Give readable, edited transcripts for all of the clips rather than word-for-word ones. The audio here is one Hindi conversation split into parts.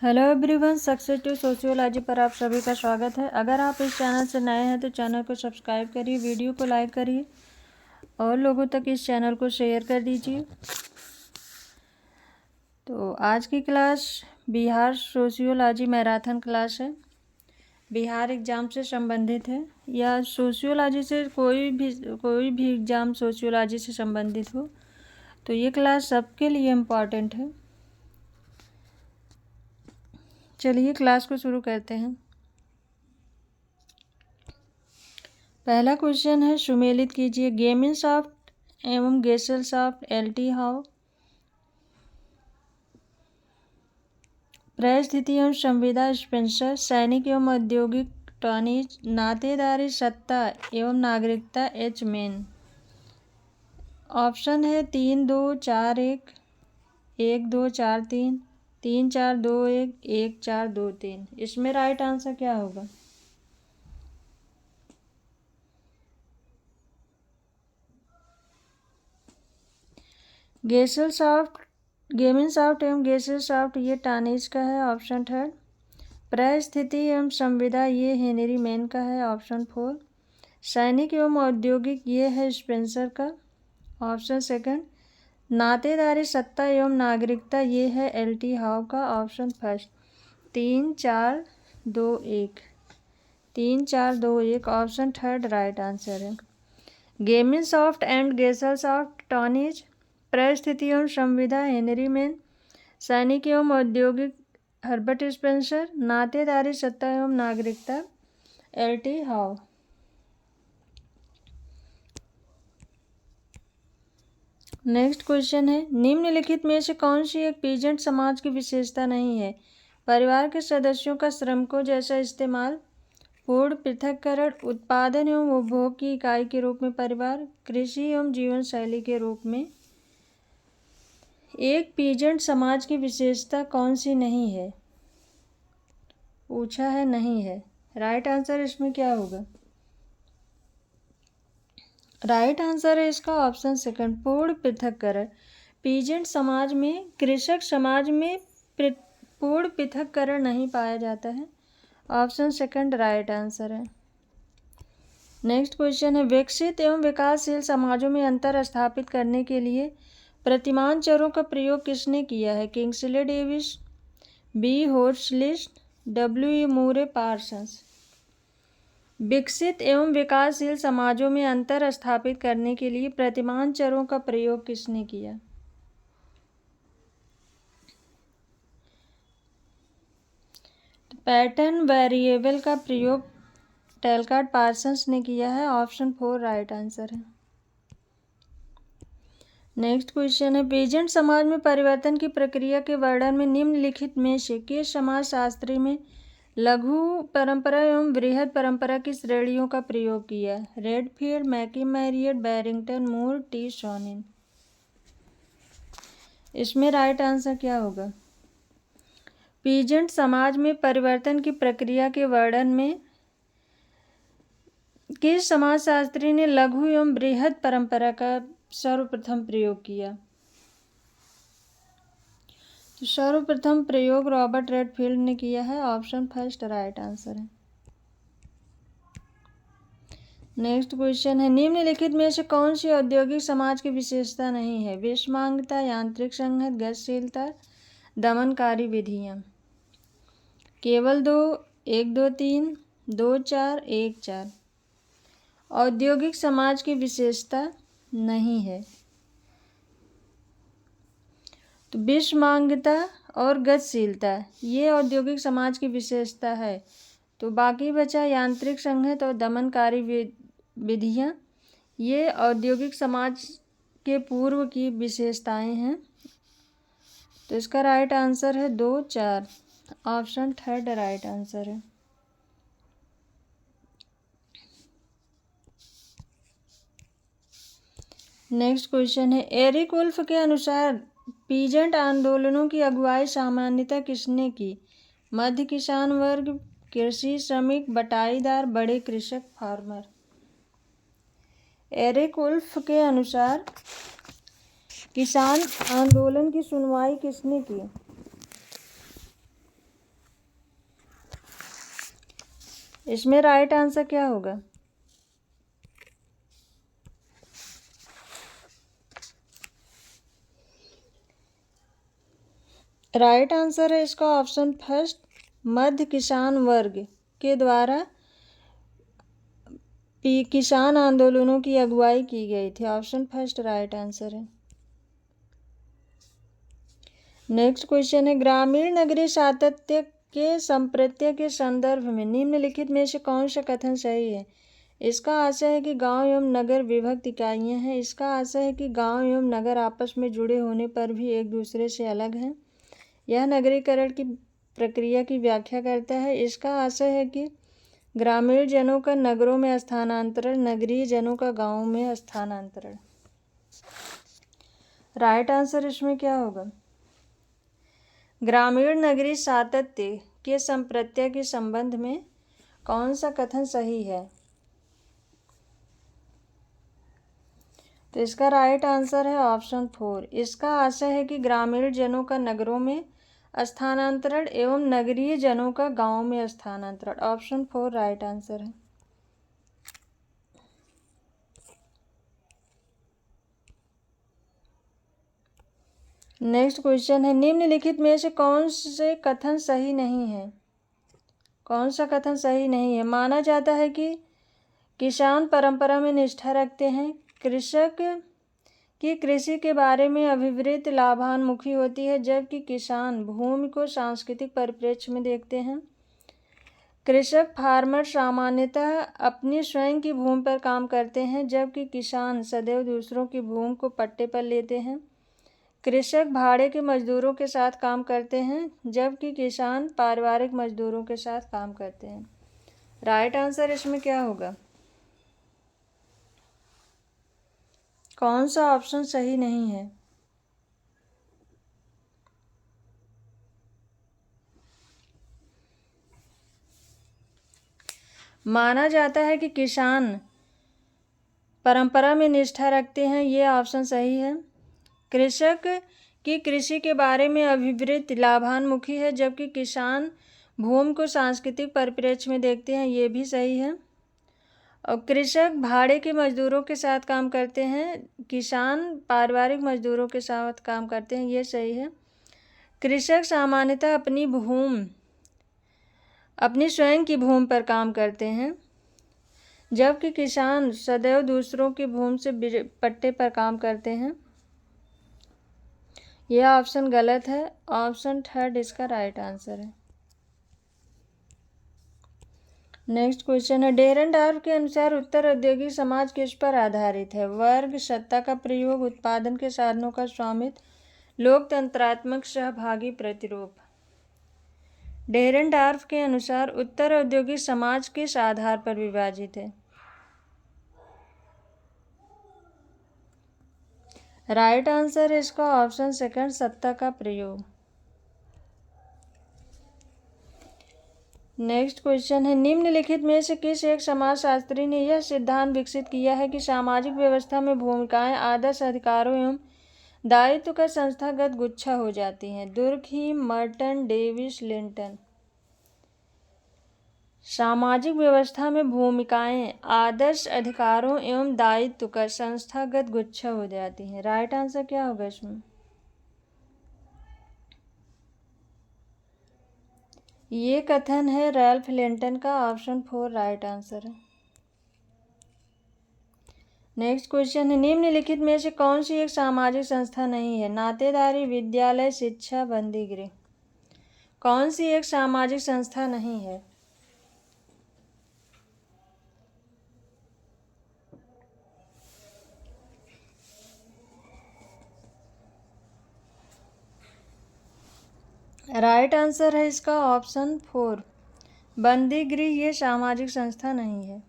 Hello everyone, success to sociology पर आप सभी का स्वागत है। अगर आप इस चैनल से नए हैं तो चैनल को सब्सक्राइब करिए, वीडियो को लाइक करिए और लोगों तक इस चैनल को शेयर कर दीजिए। तो आज की class Bihar sociology marathon class है। बिहार एग्ज़ाम से संबंधित है या सोशियोलॉजी से कोई भी एग्ज़ाम सोशियोलॉजी से संबंधित हो तो ये क्लास सबके लिए इम्पॉर्टेंट है। चलिए क्लास को शुरू करते हैं। पहला क्वेश्चन है, सुमेलित कीजिए। गेमिनसॉफ्ट एवं गेसलसॉफ्ट एलटी हाउ। परिस्थिति एवं संविदा स्पेंसर। सैनिक एवं औद्योगिक टॉनीज। नातेदारी सत्ता एवं नागरिकता एच मेन। ऑप्शन है 3 2 4 1, 1 2 4 3, 3 4 2 1, 1 4 2 3। इसमें राइट आंसर क्या होगा? गेमिनसॉफ्ट एवं गेसलसॉफ्ट ये टानीज का है, ऑप्शन 3। परिस्थिति एवं संविदा ये हेनरी मेन का है, ऑप्शन 4। सैनिक एवं औद्योगिक ये है स्पेंसर का, ऑप्शन 2। नातेदारी सत्ता एवं नागरिकता ये है एलटी हाउ का, ऑप्शन 1। 3 4 2 1, 3 4 2 1 ऑप्शन 3 राइट आंसर है। गेमिनसॉफ्ट एंड गेसलसॉफ्ट टॉनीज। परिस्थिति एवं संविदा हेनरी मेन। सैनिक एवं औद्योगिक हर्बर्ट स्पेंसर। नातेदारी सत्ता एवं नागरिकता एलटी हाउ। नेक्स्ट क्वेश्चन है, निम्नलिखित में से कौन सी एक पीजेंट समाज की विशेषता नहीं है? परिवार के सदस्यों का श्रमिकों जैसा इस्तेमाल। पूर्ण पृथक्करण। उत्पादन एवं उपभोग की इकाई के रूप में परिवार। कृषि एवं जीवन शैली के रूप में। एक पीजेंट समाज की विशेषता कौन सी नहीं है? पूछा है, नहीं है। राइट आंसर इसमें क्या होगा? राइट आंसर है इसका ऑप्शन 2, पूर्ण पृथक्करण। पीजेंट समाज में, कृषक समाज में पूर्ण पृथक्करण नहीं पाया जाता है, ऑप्शन 2 राइट आंसर है। नेक्स्ट क्वेश्चन है, विकसित एवं विकासशील समाजों में अंतर स्थापित करने के लिए प्रतिमान चरों का प्रयोग किसने किया है? किंग्सले डेविस, बी होर्सलिस्ट, डब्ल्यू मूरे पार्सन्स। विकसित एवं विकासशील समाजों में अंतर स्थापित करने के लिए प्रतिमान चरों का प्रयोग किसने किया? तो पैटर्न वेरिएबल का प्रयोग टैलकार्ड पार्सन्स ने किया है, ऑप्शन 4 राइट आंसर है। नेक्स्ट क्वेश्चन है, पीजेंट समाज में परिवर्तन की प्रक्रिया के वर्णन में निम्नलिखित में से किस समाजशास्त्री में लघु परंपरा एवं बृहद परंपरा की श्रेणियों का प्रयोग किया? रेडफील्ड, मैकीमेरियट, बैरिंगटन, मूर, टी शॉनिन। इसमें राइट आंसर क्या होगा? पीजेंट समाज में परिवर्तन की प्रक्रिया के वर्णन में किस समाजशास्त्री ने लघु एवं बृहद परंपरा का सर्वप्रथम प्रयोग किया? तो सर्वप्रथम प्रयोग रॉबर्ट रेडफील्ड ने किया है, ऑप्शन 1 राइट आंसर है। नेक्स्ट क्वेश्चन है, निम्नलिखित में से कौन सी औद्योगिक समाज की विशेषता नहीं है? विषमांगता, यांत्रिक संघर्ष, गतिशीलता, दमनकारी विधियां। केवल 2, 1 2 3, 2 4, 1 4 औद्योगिक समाज की विशेषता नहीं है। तो विषमांगता और गतिशीलता ये औद्योगिक समाज की विशेषता है। तो बाकी बचा यांत्रिक संघर्ष और दमनकारी विधियां, ये औद्योगिक समाज के पूर्व की विशेषताएं हैं। तो इसका राइट आंसर है 2 4, ऑप्शन 3 राइट आंसर है। नेक्स्ट क्वेश्चन है, एरिक वुल्फ के अनुसार पीजेंट आंदोलनों की अगुवाई सामान्यतः किसने की? मध्य किसान वर्ग, कृषि श्रमिक, बटाईदार, बड़े कृषक, फार्मर। एरिक वुल्फ के अनुसार किसान आंदोलन की सुनवाई किसने की? इसमें राइट आंसर क्या होगा? राइट आंसर है इसका ऑप्शन फर्स्ट, मध्य किसान वर्ग के द्वारा किसान आंदोलनों की अगुवाई की गई थी। ऑप्शन फर्स्ट राइट आंसर है। नेक्स्ट क्वेश्चन है, ग्रामीण नगरीय सातत्य के संप्रत्यय के संदर्भ में निम्नलिखित में से कौन सा कथन सही है? इसका आशय है कि गांव एवं नगर विभक्त इकाइयां हैं। इसका आशय है कि गांव एवं नगर आपस में जुड़े होने पर भी एक दूसरे से अलग हैं। यह नगरीकरण की प्रक्रिया की व्याख्या करता है। इसका आशय है कि ग्रामीण जनों का नगरों में स्थानांतरण, नगरीय जनों का गांवों में स्थानांतरण। राइट आंसर इसमें क्या होगा? ग्रामीण नगरीय सातत्य के संप्रत्यय के संबंध में कौन सा कथन सही है? तो इसका राइट आंसर है ऑप्शन 4। इसका आशय है कि ग्रामीण जनों का नगरों में स्थानांतरण एवं नगरीय जनों का गांवों में स्थानांतरण। ऑप्शन 4 राइट आंसर है। नेक्स्ट क्वेश्चन है, निम्नलिखित में से कौन से कथन सही नहीं है? कौन सा कथन सही नहीं है? माना जाता है कि किसान परंपरा में निष्ठा रखते हैं। कृषक की कृषि के बारे में अभिवृत्त लाभान्मुखी होती है, जबकि किसान भूमि को सांस्कृतिक परिप्रेक्ष्य में देखते हैं। कृषक फार्मर सामान्यतः अपनी स्वयं की भूमि पर काम करते हैं, जबकि किसान सदैव दूसरों की भूमि को पट्टे पर लेते हैं। कृषक भाड़े के मजदूरों के साथ काम करते हैं, जबकि किसान पारिवारिक मजदूरों के साथ काम करते हैं। राइट आंसर इसमें क्या होगा? कौन सा ऑप्शन सही नहीं है? माना जाता है कि किसान परंपरा में निष्ठा रखते हैं, ये ऑप्शन सही है। कृषक की कृषि के बारे में अभिवृत्त लाभान्मुखी है, जबकि किसान भूमि को सांस्कृतिक परिप्रेक्ष्य में देखते हैं, ये भी सही है। और कृषक भाड़े के मजदूरों के साथ काम करते हैं, किसान पारिवारिक मजदूरों के साथ काम करते हैं, ये सही है। कृषक सामान्यतः अपनी स्वयं की भूमि पर काम करते हैं, जबकि किसान सदैव दूसरों की भूमि से पट्टे पर काम करते हैं। यह ऑप्शन गलत है। ऑप्शन थर्ड इसका राइट आंसर है। नेक्स्ट क्वेश्चन है, डेरेनडार्फ के अनुसार उत्तर औद्योगिक समाज किस पर आधारित है? वर्ग, सत्ता का प्रयोग, उत्पादन के साधनों का स्वामित्व, लोकतंत्रात्मक सहभागी प्रतिरूप। डेरेनडार्फ के अनुसार उत्तर औद्योगिक समाज किस आधार पर विभाजित है? राइट आंसर है इसका ऑप्शन सेकंड, सत्ता का प्रयोग। नेक्स्ट क्वेश्चन है, निम्नलिखित में से किस एक समाजशास्त्री ने यह सिद्धांत विकसित किया है कि सामाजिक व्यवस्था में भूमिकाएं आदर्श अधिकारों एवं दायित्व का संस्थागत गुच्छा हो जाती हैं? Durkheim, Merton, Davis, Linton. सामाजिक व्यवस्था में भूमिकाएं आदर्श अधिकारों एवं दायित्व का संस्थागत गुच्छा हो जाती हैं। राइट आंसर क्या होगा इसमें? ये कथन है रैल्फ लिंटन का। ऑप्शन 4 राइट आंसर है। नेक्स्ट क्वेश्चन है, निम्नलिखित में से कौन सी एक सामाजिक संस्था नहीं है? नातेदारी, विद्यालय, शिक्षा, बंदीगृह। कौन सी एक सामाजिक संस्था नहीं है? राइट आंसर है इसका ऑप्शन 4, बंदीगृह ये सामाजिक संस्था नहीं है।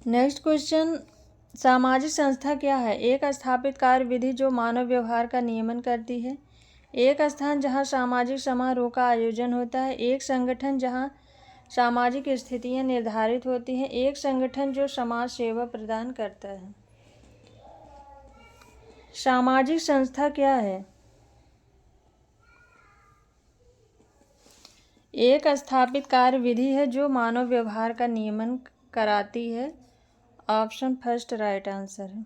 नेक्स्ट क्वेश्चन, सामाजिक संस्था क्या है? एक स्थापित कार्यविधि जो मानव व्यवहार का नियमन करती है। एक स्थान जहां सामाजिक समारोह का आयोजन होता है। एक संगठन जहां सामाजिक स्थितियां निर्धारित होती हैं। एक संगठन जो समाज सेवा प्रदान करता है। सामाजिक संस्था क्या है? एक स्थापित कार्य विधि है जो मानव व्यवहार का नियमन कराती है। ऑप्शन फर्स्ट राइट आंसर है।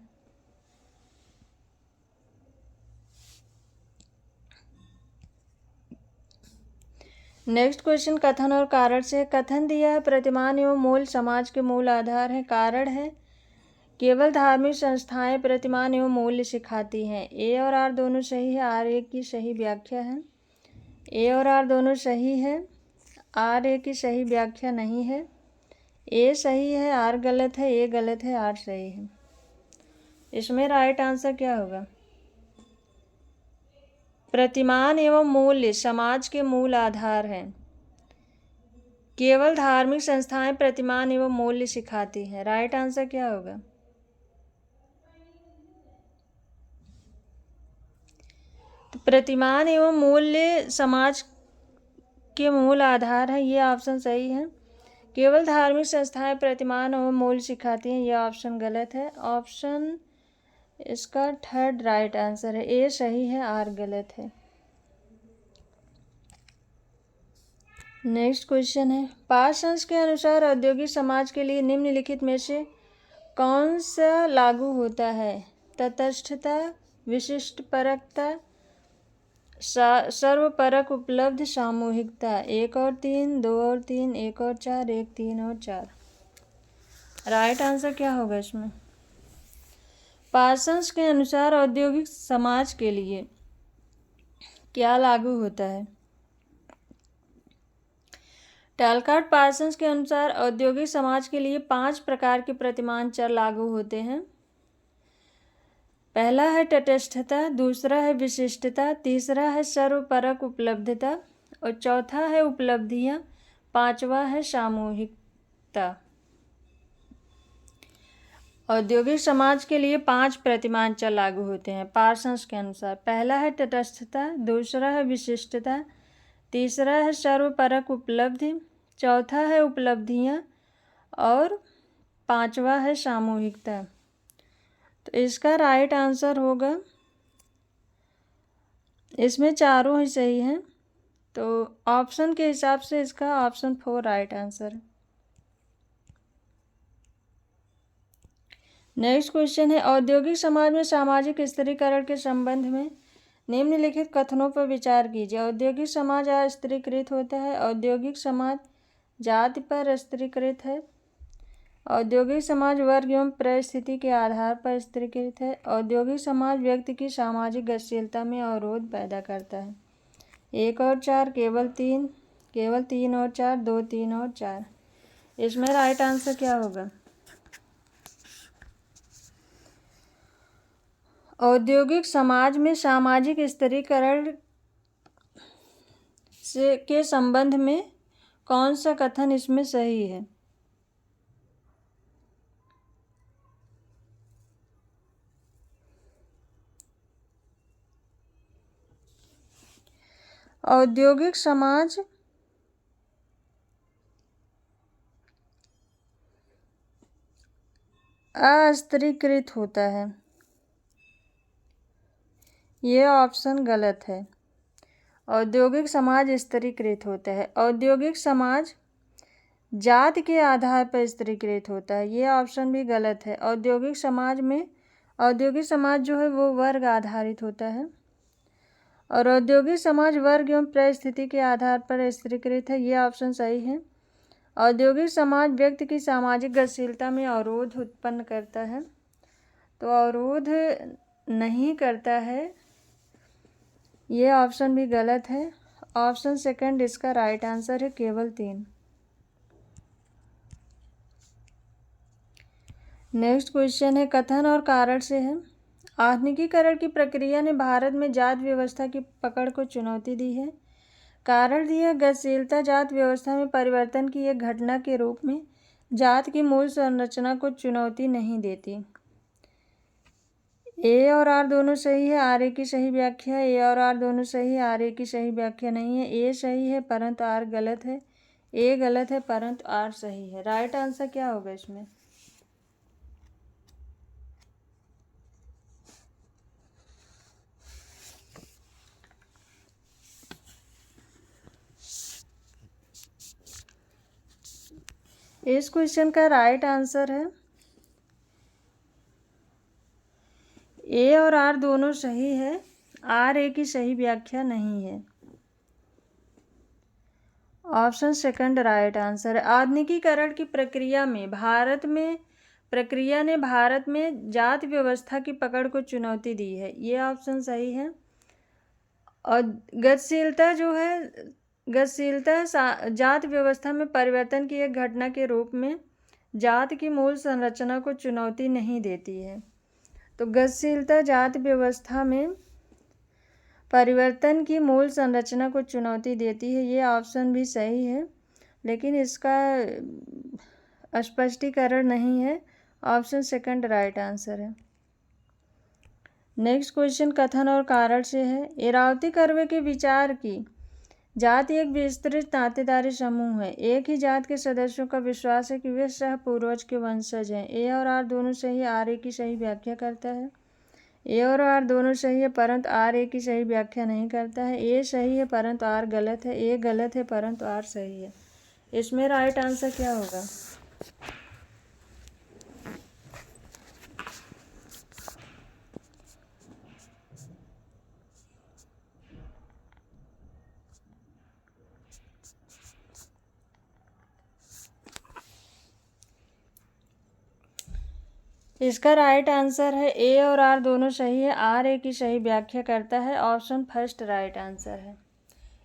नेक्स्ट क्वेश्चन कथन और कारण से। कथन दिया है प्रतिमान एवं मूल्य समाज के मूल आधार है। कारण है केवल धार्मिक संस्थाएं प्रतिमान एवं मूल्य सिखाती हैं। ए और आर दोनों सही है, आर ए की सही व्याख्या है। ए और आर दोनों सही है, आर ए की सही व्याख्या नहीं है। ए सही है, आर गलत है, ए गलत है, आर सही है। इसमें राइट आंसर क्या होगा? प्रतिमान एवं मूल्य समाज के मूल आधार हैं। केवल धार्मिक संस्थाएं प्रतिमान एवं मूल्य सिखाती हैं। राइट आंसर क्या होगा? तो प्रतिमान एवं मूल्य समाज के मूल आधार है, ये ऑप्शन सही है। केवल धार्मिक संस्थाएं प्रतिमान एवं मूल्य सिखाती हैं, यह ऑप्शन गलत है। ऑप्शन इसका थर्ड राइट आंसर है। ए सही है, आर गलत है। नेक्स्ट क्वेश्चन है पार्सन्स के अनुसार औद्योगिक समाज के लिए निम्नलिखित में से कौन सा लागू होता है? तटस्थता, विशिष्ट परकता, सर्वपरक उपलब्ध, सामूहिकता। 1 और 3, 2 और 3, 1 और 4, 1, 3 और 4। राइट आंसर क्या होगा इसमें? पार्सन्स के अनुसार औद्योगिक समाज के लिए क्या लागू होता है? टैलकार्ट पार्सन्स के अनुसार औद्योगिक समाज के लिए 5 प्रकार के प्रतिमान चर लागू होते हैं। पहला है तटस्थता, दूसरा है विशिष्टता, तीसरा है सर्वपरक उपलब्धता और चौथा है उपलब्धियां, पांचवा है सामूहिकता। औद्योगिक समाज के लिए 5 प्रतिमान चर लागू होते हैं पार्सन्स के अनुसार। पहला है तटस्थता, दूसरा है विशिष्टता, तीसरा है सर्वपरक उपलब्धि, चौथा है उपलब्धियां और पांचवा है सामूहिकता। तो इसका राइट आंसर होगा, इसमें चारों ही सही हैं, तो ऑप्शन के हिसाब से इसका ऑप्शन 4 राइट आंसर है। नेक्स्ट क्वेश्चन है औद्योगिक समाज में सामाजिक स्त्रीकरण के संबंध में निम्नलिखित कथनों पर विचार कीजिए। औद्योगिक समाज अस्त्रीकृत होता है। औद्योगिक समाज जाति पर स्त्रीकृत है। औद्योगिक समाज वर्ग एवं परिस्थिति के आधार पर स्त्रीकृत है। औद्योगिक समाज व्यक्ति की सामाजिक गतिशीलता में अवरोध पैदा करता है। 1 और 4, केवल 3 और 4, 2, 3 और 4। इसमें राइट आंसर क्या होगा? औद्योगिक समाज में सामाजिक स्त्रीकरण से के संबंध में कौन सा कथन इसमें सही है? औद्योगिक समाज अस्त्रीकृत होता है, ये ऑप्शन गलत है। औद्योगिक समाज स्त्रीकृत होता है। औद्योगिक समाज जाति के आधार पर स्त्रीकृत होता है, ये ऑप्शन भी गलत है। औद्योगिक समाज जो है वो वर्ग आधारित होता है और औद्योगिक समाज वर्ग एवं परिस्थिति के आधार पर स्त्रीकृत है, ये ऑप्शन सही है। औद्योगिक समाज व्यक्ति की सामाजिक गतिशीलता में अवरोध उत्पन्न करता है, तो अवरोध नहीं करता है, ये ऑप्शन भी गलत है। ऑप्शन सेकंड इसका राइट आंसर है, केवल 3। नेक्स्ट क्वेश्चन है कथन और कारण से है। आधुनिकीकरण की प्रक्रिया ने भारत में जाति व्यवस्था की पकड़ को चुनौती दी है। कारण दिया गतिशीलता जाति व्यवस्था में परिवर्तन की एक घटना के रूप में जाति की मूल संरचना को चुनौती नहीं देती। ए और आर दोनों सही है, आर ए की सही व्याख्या है। ए और आर दोनों सही है, आर ए की सही व्याख्या नहीं है। ए सही है परंतु आर गलत है। ए गलत है परंतु आर सही है। राइट आंसर क्या होगा इसमें? इस क्वेश्चन का राइट आंसर है ए और आर दोनों सही है, आर ए की सही व्याख्या नहीं है। ऑप्शन सेकंड राइट आंसर है। आधुनिकीकरण की प्रक्रिया ने भारत में जाति व्यवस्था की पकड़ को चुनौती दी है, ये ऑप्शन सही है। और गतिशीलता जाति व्यवस्था में परिवर्तन की एक घटना के रूप में जाति की मूल संरचना को चुनौती नहीं देती है। तो गतिशीलता जाति व्यवस्था में परिवर्तन की मूल संरचना को चुनौती देती है, ये ऑप्शन भी सही है, लेकिन इसका स्पष्टीकरण नहीं है। ऑप्शन सेकंड राइट आंसर है। नेक्स्ट क्वेश्चन कथन और कारण से है। इरावती कर्वे के विचार की जाति एक विस्तृत नातेदारी समूह है। एक ही जात के सदस्यों का विश्वास है कि वे सह पूर्वज के वंशज हैं। ए और आर दोनों सही है, आर ए की सही व्याख्या करता है। ए और आर दोनों सही है परंतु आर ए की सही व्याख्या नहीं करता है। ए सही है परंतु आर गलत है। ए गलत है परंतु आर सही है। इसमें राइट आंसर क्या होगा? इसका राइट आंसर है ए और आर दोनों सही है, आर ए की सही व्याख्या करता है। ऑप्शन फर्स्ट राइट आंसर है।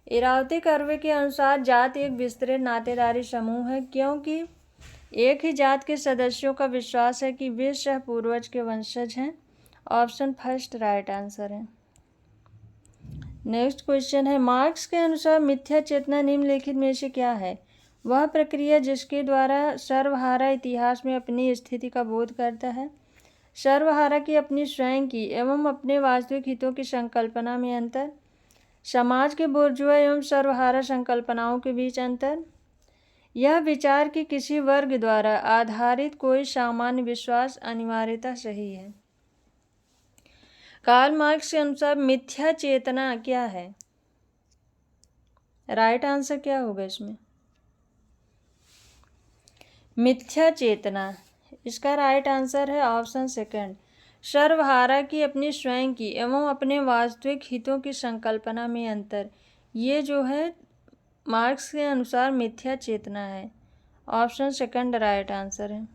इरावती कर्वे के अनुसार जाति एक विस्तृत नातेदारी समूह है क्योंकि एक ही जात के सदस्यों का विश्वास है कि वे सह पूर्वज के वंशज हैं। ऑप्शन फर्स्ट राइट आंसर है। नेक्स्ट क्वेश्चन है, मार्क्स के अनुसार मिथ्या चेतना निम्नलिखित में से क्या है? वह प्रक्रिया जिसके द्वारा सर्वहारा इतिहास में अपनी स्थिति का बोध करता है। सर्वहारा की अपनी स्वयं की एवं अपने वास्तविक हितों की संकल्पना में अंतर। समाज के बुर्जुआ एवं सर्वहारा संकल्पनाओं के बीच अंतर। यह विचार कि किसी वर्ग द्वारा आधारित कोई सामान्य विश्वास अनिवार्यता सही है। कार्ल मार्क्स के अनुसार मिथ्या चेतना क्या है? राइट आंसर क्या होगा इसमें? मिथ्या चेतना, इसका राइट आंसर है ऑप्शन सेकंड। सर्वहारा की अपनी स्वयं की एवं अपने वास्तविक हितों की संकल्पना में अंतर, ये जो है मार्क्स के अनुसार मिथ्या चेतना है। ऑप्शन सेकंड राइट आंसर है।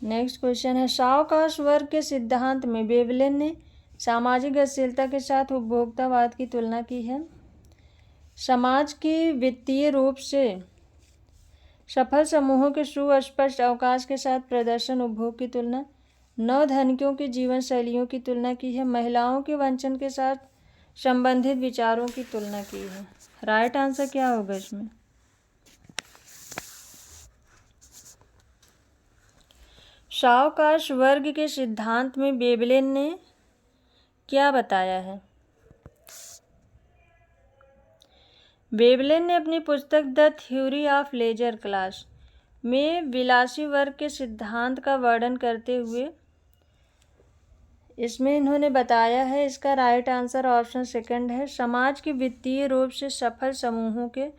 नेक्स्ट क्वेश्चन है, सावकाश वर्ग के सिद्धांत में वेवलेन ने सामाजिक गतिशीलता के साथ उपभोक्तावाद की तुलना की है। समाज की वित्तीय रूप से सफल समूहों के सुस्पष्ट अवकाश के साथ प्रदर्शन उपभोग की तुलना, नवधनिकों की जीवन शैलियों की तुलना की है। महिलाओं के वंचन के साथ संबंधित विचारों की तुलना की है। राइट आंसर क्या होगा इसमें? सावकाश वर्ग के सिद्धांत में वेवलेन ने क्या बताया है? वेवलेन ने अपनी पुस्तक the theory of leisure class में विलासी वर्ग के सिद्धांत का वर्णन करते हुए इसमें इन्होंने बताया है, इसका राइट आंसर ऑप्शन सेकंड है। समाज के वित्तीय रूप से सफल समूहों के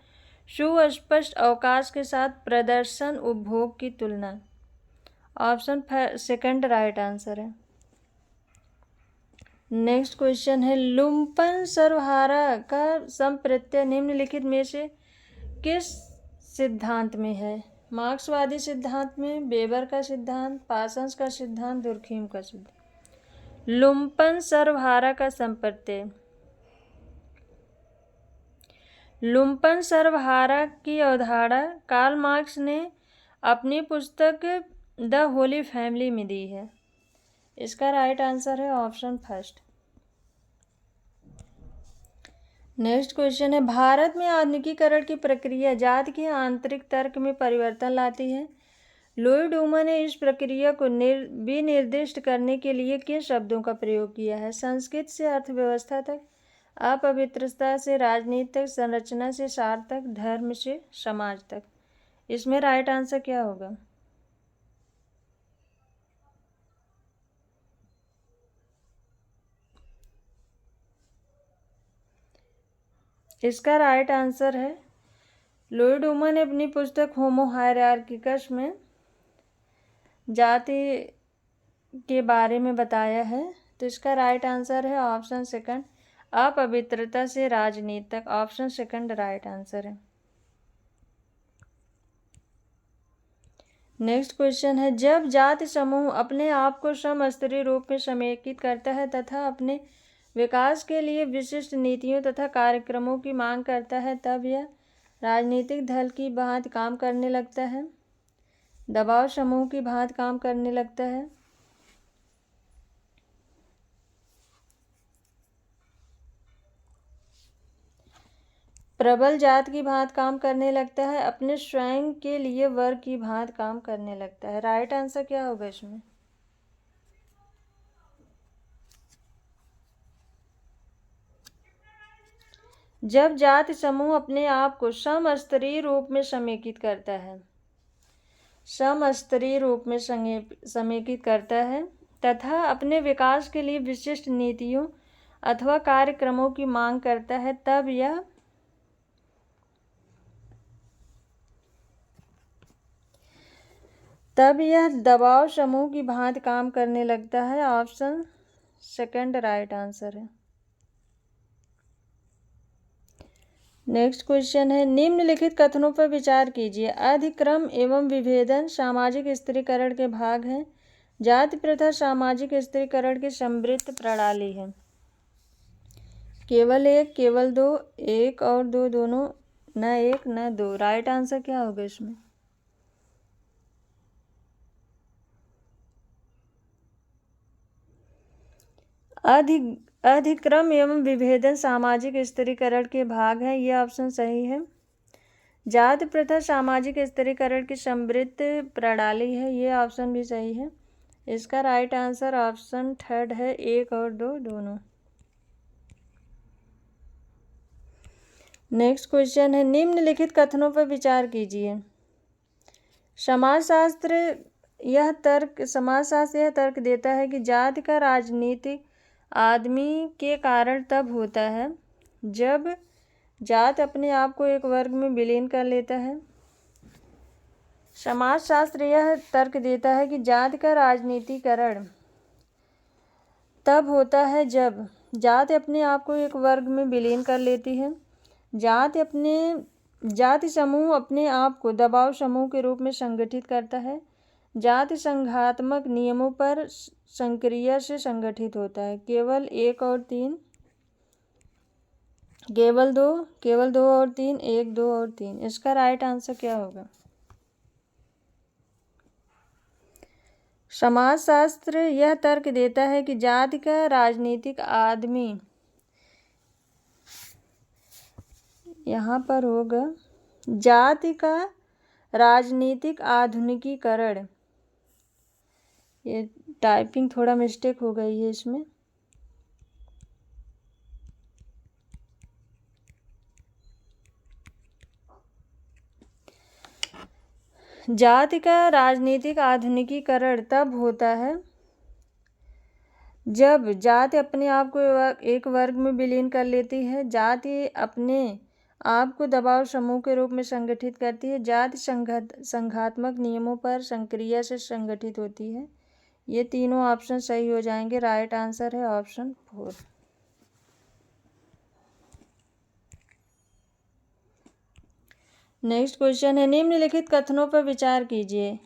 सुस्पष्ट अवकाश के साथ प्रदर्शन उपभोग की तुलना। ऑप्शन सेकंड राइट आंसर है। नेक्स्ट क्वेश्चन है, लुम्पन सर्वहारा का संप्रत्यय निम्नलिखित में से किस सिद्धांत में है? मार्क्सवादी सिद्धांत में, वेबर का सिद्धांत, पासन्स का सिद्धांत, दुर्खीम का सिद्धांत। लुम्पन सर्वहारा का संप्रत्यय, लुम्पन सर्वहारा की अवधारणा कार्ल मार्क्स ने अपनी पुस्तक द होली फैमिली में दी है। इसका राइट आंसर है ऑप्शन फर्स्ट। नेक्स्ट क्वेश्चन है, भारत में आधुनिकीकरण की प्रक्रिया जाति के आंतरिक तर्क में परिवर्तन लाती है। लुई डूमा ने इस प्रक्रिया को विनिर्दिष्ट करने के लिए किन शब्दों का प्रयोग किया है? संस्कृत से अर्थव्यवस्था तक, अपवित्रता से राजनीति तक, संरचना से सार तक, धर्म से समाज तक। इसमें राइट आंसर क्या होगा? इसका राइट आंसर है लॉयड वुमन ने अपनी पुस्तक होमो हायरार्किकस में जाति के बारे में बताया है। तो इसका राइट आंसर है ऑप्शन सेकंड, अपवित्रता से राजनीतिक। ऑप्शन सेकंड राइट आंसर है। नेक्स्ट क्वेश्चन है, जब जाति समूह अपने आप को समस्तरीय रूप में समेकित करता है तथा अपने विकास के लिए विशिष्ट नीतियों तथा कार्यक्रमों की मांग करता है, तब यह राजनीतिक दल की भांति काम करने लगता है, दबाव समूह की भांति काम करने लगता है, प्रबल जात की भांति काम करने लगता है, अपने स्वयं के लिए वर्ग की भांति काम करने लगता है। राइट आंसर क्या होगा इसमें? जब जाति समूह अपने आप को समस्तरीय रूप में समेकित करता है, समस्तरीय रूप में समेकित करता है तथा अपने विकास के लिए विशिष्ट नीतियों अथवा कार्यक्रमों की मांग करता है, तब यह दबाव समूह की भांति काम करने लगता है। ऑप्शन सेकंड राइट आंसर है। नेक्स्ट क्वेश्चन है, निम्नलिखित कथनों पर विचार कीजिए। अधिक्रम एवं विभेदन सामाजिक स्त्रीकरण के भाग हैं। जाति प्रथा सामाजिक स्त्रीकरण की समृद्ध प्रणाली है। केवल एक, केवल दो, एक और दो दोनों, न एक न दो। राइट आंसर क्या होगा इसमें? अधिक्रम एवं विभेदन सामाजिक स्त्रीकरण के भाग है, यह ऑप्शन सही है। जाति प्रथा सामाजिक स्त्रीकरण की समृद्ध प्रणाली है, यह ऑप्शन भी सही है। इसका राइट आंसर ऑप्शन थर्ड है, एक और दो दोनों। नेक्स्ट क्वेश्चन है, निम्नलिखित कथनों पर विचार कीजिए। समाजशास्त्र यह तर्क देता है कि जाति का राजनीतिक आदमी के कारण तब होता है जब जात अपने आप को एक वर्ग में विलीन कर लेता है। समाजशास्त्र यह तर्क देता है कि जाति का राजनीतिकरण तब होता है जब जात अपने आप को एक वर्ग में विलीन कर लेती है। जाति समूह अपने आप को दबाव समूह के रूप में संगठित करता है। जाति संघात्मक नियमों पर संक्रिया से संगठित होता है। केवल एक और तीन, केवल दो और तीन, एक, दो और तीन। इसका राइट आंसर क्या होगा? समाजशास्त्र यह तर्क देता है कि जाति का राजनीतिक आदमी, यहाँ पर होगा जाति का राजनीतिक आधुनिकीकरण। ये टाइपिंग थोड़ा मिस्टेक हो गई है इसमें। जाति का राजनीतिक आधुनिकीकरण तब होता है जब जाति अपने आप को एक वर्ग में विलीन कर लेती है। जाति अपने आप को दबाव समूह के रूप में संगठित करती है। जाति संघात्मक नियमों पर संक्रिया से संगठित होती है। ये तीनों ऑप्शन सही हो जाएंगे। राइट आंसर है ऑप्शन 4। नेक्स्ट क्वेश्चन है, निम्नलिखित कथनों पर विचार कीजिए।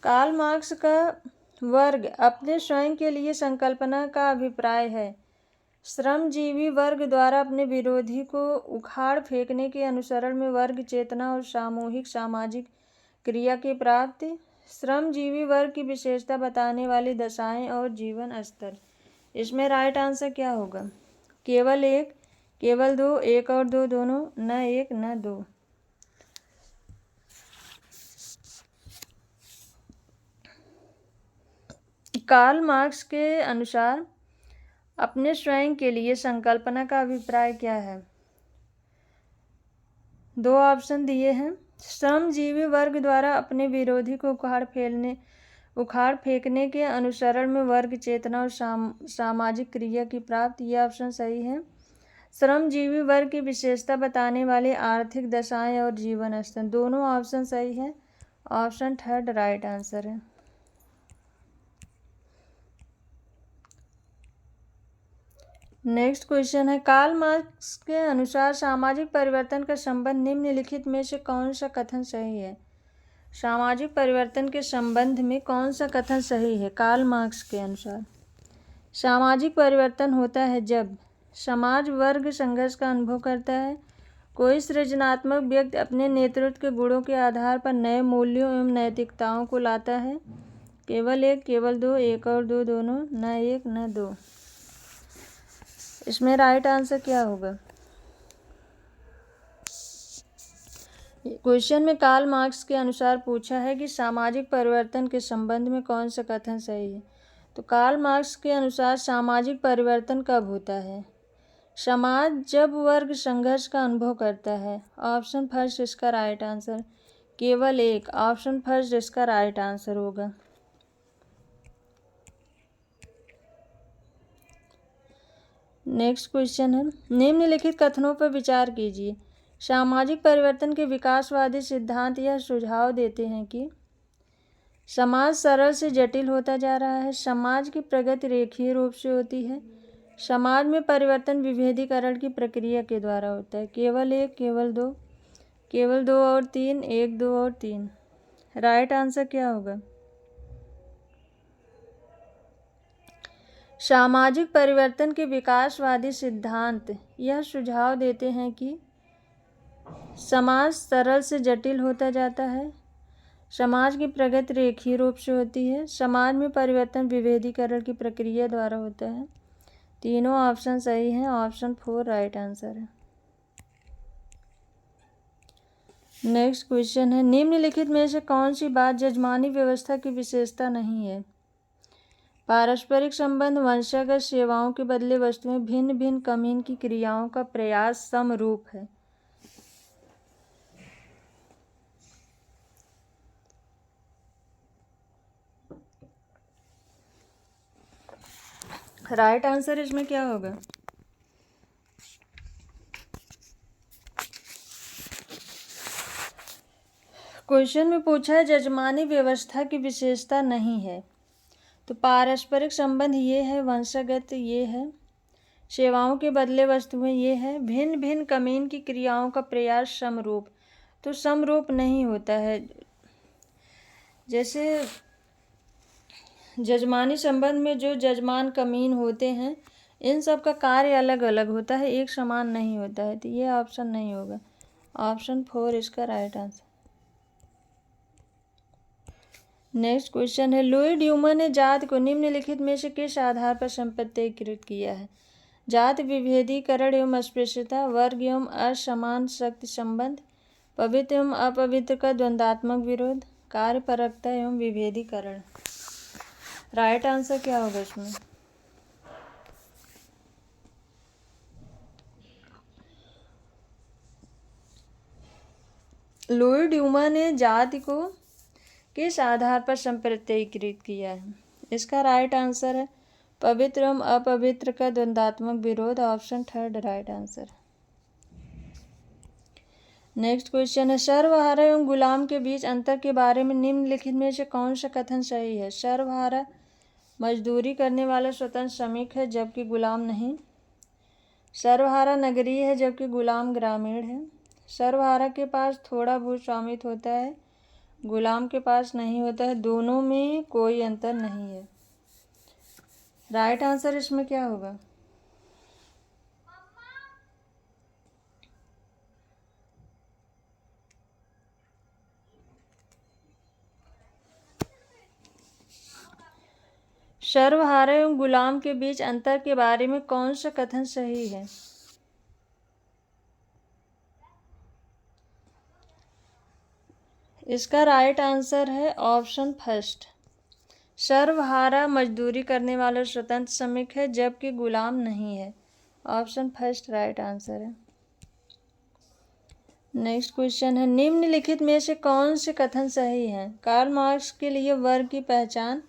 कार्ल मार्क्स का वर्ग अपने स्वयं के लिए संकल्पना का अभिप्राय है। श्रमजीवी वर्ग द्वारा अपने विरोधी को उखाड़ फेंकने के अनुसरण में वर्ग चेतना और सामूहिक सामाजिक क्रिया की प्राप्ति। श्रमजीवी वर्ग की विशेषता बताने वाली दशाएं और जीवन स्तर। इसमें राइट आंसर क्या होगा? केवल एक, केवल दो, एक और दो दोनों, न एक न दो। कार्ल मार्क्स के अनुसार अपने स्वयं के लिए संकल्पना का अभिप्राय क्या है? दो ऑप्शन दिए हैं। श्रमजीवी वर्ग द्वारा अपने विरोधी को उखाड़ फेंकने के अनुसरण में वर्ग चेतना और सामाजिक क्रिया की प्राप्ति। यह ऑप्शन सही है। श्रमजीवी वर्ग की विशेषता बताने वाली आर्थिक दशाएं और जीवन स्तर। दोनों ऑप्शन सही है। ऑप्शन थर्ड राइट आंसर है। नेक्स्ट क्वेश्चन है, कार्ल मार्क्स के अनुसार सामाजिक परिवर्तन का संबंध निम्नलिखित में से कौन सा कथन सही है? सामाजिक परिवर्तन के संबंध में कौन सा कथन सही है कार्ल मार्क्स के अनुसार? सामाजिक परिवर्तन होता है जब समाज वर्ग संघर्ष का अनुभव करता है, कोई सृजनात्मक व्यक्ति अपने नेतृत्व के गुणों के आधार पर नए मूल्यों एवं नैतिकताओं को लाता है। केवल एक, केवल दो, एक और दो दोनों, न एक न दो। इसमें राइट आंसर क्या होगा? क्वेश्चन में कार्ल मार्क्स के अनुसार पूछा है कि सामाजिक परिवर्तन के संबंध में कौन सा कथन सही है। तो कार्ल मार्क्स के अनुसार सामाजिक परिवर्तन कब होता है? समाज जब वर्ग संघर्ष का अनुभव करता है। ऑप्शन फर्स्ट इसका राइट आंसर। केवल एक, ऑप्शन फर्स्ट इसका राइट आंसर होगा। नेक्स्ट क्वेश्चन है, निम्नलिखित कथनों पर विचार कीजिए। सामाजिक परिवर्तन के विकासवादी सिद्धांत यह सुझाव देते हैं कि समाज सरल से जटिल होता जा रहा है, समाज की प्रगति रेखीय रूप से होती है, समाज में परिवर्तन विभेदीकरण की प्रक्रिया के द्वारा होता है। केवल एक, केवल दो, केवल दो और तीन, एक, दो और तीन। राइट आंसर क्या होगा? सामाजिक परिवर्तन के विकासवादी सिद्धांत यह सुझाव देते हैं कि समाज सरल से जटिल होता जाता है, समाज की प्रगति रेखीय रूप से होती है, समाज में परिवर्तन विभेदीकरण की प्रक्रिया द्वारा होता है। तीनों ऑप्शन सही हैं। ऑप्शन फोर राइट आंसर है। नेक्स्ट क्वेश्चन है, निम्नलिखित में से कौन सी बात जजमानी व्यवस्था की विशेषता नहीं है? पारस्परिक संबंध, वंशगत सेवाओं के बदले वस्तुएं, भिन्न भिन्न कमीन की क्रियाओं का प्रयास समरूप है। राइट आंसर इसमें क्या होगा? क्वेश्चन में पूछा है जजमानी व्यवस्था की विशेषता नहीं है। तो पारस्परिक संबंध ये है, वंशगत ये है, सेवाओं के बदले वस्तुएं ये है, भिन्न भिन्न कमीन की क्रियाओं का प्रयास समरूप। तो समरूप नहीं होता है। जैसे जजमानी संबंध में जो जजमान कमीन होते हैं, इन सब का कार्य अलग अलग होता है, एक समान नहीं होता है। तो ये ऑप्शन नहीं होगा। ऑप्शन फोर इसका राइट आंसर। नेक्स्ट क्वेश्चन है, लुई ड्यूमा ने जाति को निम्नलिखित में से किस आधार पर संप्रदायीकृत किया है? जाति विभेदीकरण एवं अस्पृश्यता, वर्ग एवं असमान शक्ति संबंध, पवित्र एवं अपवित्र का द्वंद्वात्मक विरोध, कार्यपरकता एवं विभेदीकरण। राइट आंसर क्या होगा इसमें? लुई ड्यूमा ने जाति को किस आधार पर संप्रदायीकृत किया है? इसका राइट आंसर है पवित्र एवं अपवित्र का द्वंद्वात्मक विरोध। Option third right answer. Next question है, सर्वहारा एवं गुलाम के बीच अंतर के बारे में निम्नलिखित में से कौन सा कथन सही है? सर्वहारा मजदूरी करने वाला स्वतंत्र श्रमिक है जबकि गुलाम नहीं। सर्वहारा नगरीय है जबकि गुलाम ग्रामीण है। सर्वहारा के पास थोड़ा बहुत स्वामित्व होता है, गुलाम के पास नहीं होता है। दोनों में कोई अंतर नहीं है। राइट आंसर इसमें क्या होगा? सर्वहारा एवं गुलाम के बीच अंतर के बारे में कौन सा कथन सही है? इसका राइट आंसर है ऑप्शन फर्स्ट। सर्वहारा मजदूरी करने वाला स्वतंत्र श्रमिक है जबकि गुलाम नहीं है। ऑप्शन फर्स्ट राइट आंसर है। नेक्स्ट क्वेश्चन है, निम्नलिखित में से कौन से कथन सही हैं? कार्ल मार्क्स के लिए वर्ग की पहचान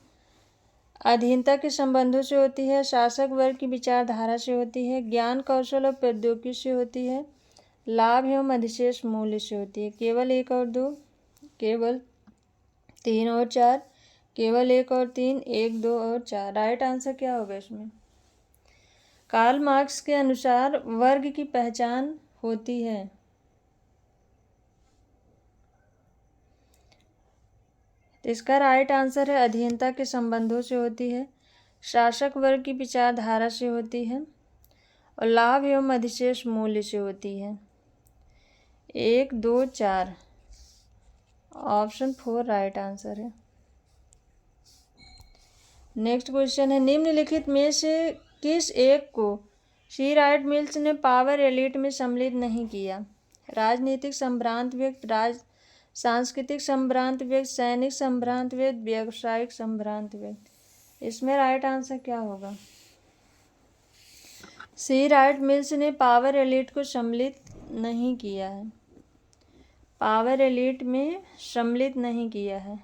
अधीनता के संबंधों से होती है, शासक वर्ग की विचारधारा से होती है, ज्ञान कौशल और प्रौद्योगिकी से होती है, लाभ एवं अधिशेष मूल्य से होती है। केवल 1 और 2, केवल 3 और 4, केवल 1 और 3, 1, 2 और 4। राइट आंसर क्या होगा इसमें? कार्ल मार्क्स के अनुसार वर्ग की पहचान होती है। तो इसका राइट आंसर है अधीनता के संबंधों से होती है, शासक वर्ग की विचारधारा से होती है और लाभ एवं अधिशेष मूल्य से होती है। 1, 2, 4, ऑप्शन 4 राइट आंसर है। नेक्स्ट क्वेश्चन है, निम्नलिखित में से किस एक को सी राइट मिल्स ने पावर एलिट में सम्मिलित नहीं किया? राजनीतिक संभ्रांत व्यक्ति, सांस्कृतिक संभ्रांत व्यक्ति, सैनिक संभ्रांत व्यक्ति, व्यावसायिक संभ्रांत व्यक्ति। इसमें राइट आंसर क्या होगा? सी राइट मिल्स ने पावर एलिट को सम्मिलित नहीं किया है, पावर एलिट में सम्मिलित नहीं किया है।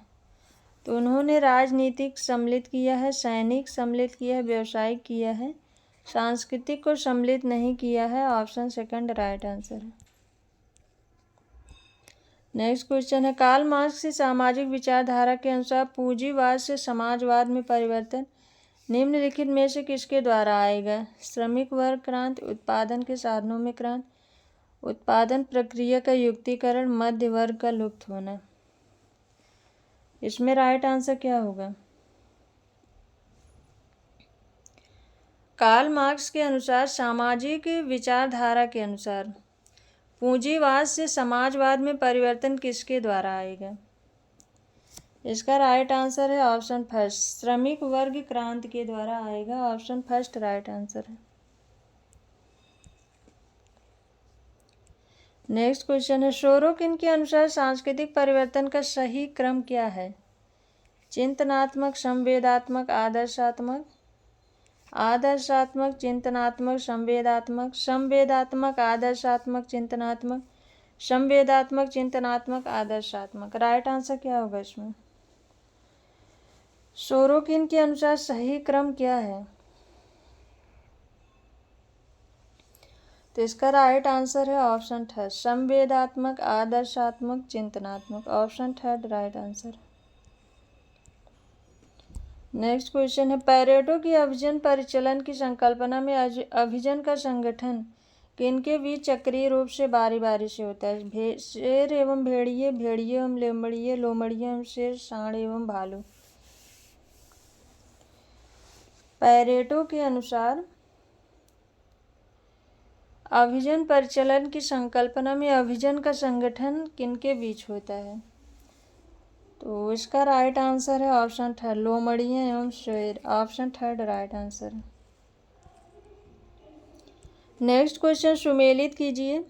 तो उन्होंने राजनीतिक सम्मिलित किया है, सैनिक सम्मिलित किया है, व्यावसायिक किया है, सांस्कृतिक को सम्मिलित नहीं किया है। ऑप्शन सेकंड राइट आंसर है। नेक्स्ट क्वेश्चन है, कार्ल मार्क्स की सामाजिक विचारधारा के अनुसार पूंजीवाद से समाजवाद में परिवर्तन निम्नलिखित में से किसके द्वारा आएगा? श्रमिक वर्ग क्रांति, उत्पादन के साधनों में क्रांति, उत्पादन प्रक्रिया का युक्तिकरण, मध्य वर्ग का लुप्त होना। इसमें राइट आंसर क्या होगा? कार्ल मार्क्स के अनुसार सामाजिक विचारधारा के अनुसार पूंजीवाद से समाजवाद में परिवर्तन किसके द्वारा आएगा? इसका राइट आंसर है ऑप्शन फर्स्ट, श्रमिक वर्ग क्रांति के द्वारा आएगा। ऑप्शन फर्स्ट राइट आंसर है। नेक्स्ट क्वेश्चन है, सोरोकिन के अनुसार सांस्कृतिक परिवर्तन का सही क्रम क्या है? चिंतनात्मक, संवेदात्मक, आदर्शात्मक, आदर्शात्मक, चिंतनात्मक, संवेदात्मक, संवेदात्मक, आदर्शात्मक, चिंतनात्मक, संवेदात्मक, चिंतनात्मक, आदर्शात्मक। राइट आंसर क्या होगा इसमें? सोरोकिन के अनुसार सही क्रम क्या है? तो इसका राइट आंसर है ऑप्शन थर्ड, संवेदात्मक, आदर्शात्मक, चिंतनात्मक। Option third right answer. Next question है, पैरेटो की अभिजन परिचलन की संकल्पना में अभिजन का संगठन किनके बीच चक्रीय रूप से बारी बारी से होता है? शेर एवं भेड़िए, भेड़िए एवं लोमड़िए, लोमड़िए एवं शेर, सांड एवं भालू। पैरेटो के अनुसार अभिजन परिचलन की संकल्पना में अभिजन का संगठन किनके बीच होता है? तो इसका राइट आंसर है ऑप्शन थर्ड, लोमड़िए एवं शेर। ऑप्शन थर्ड राइट आंसर है। नेक्स्ट क्वेश्चन सुमेलित कीजिए।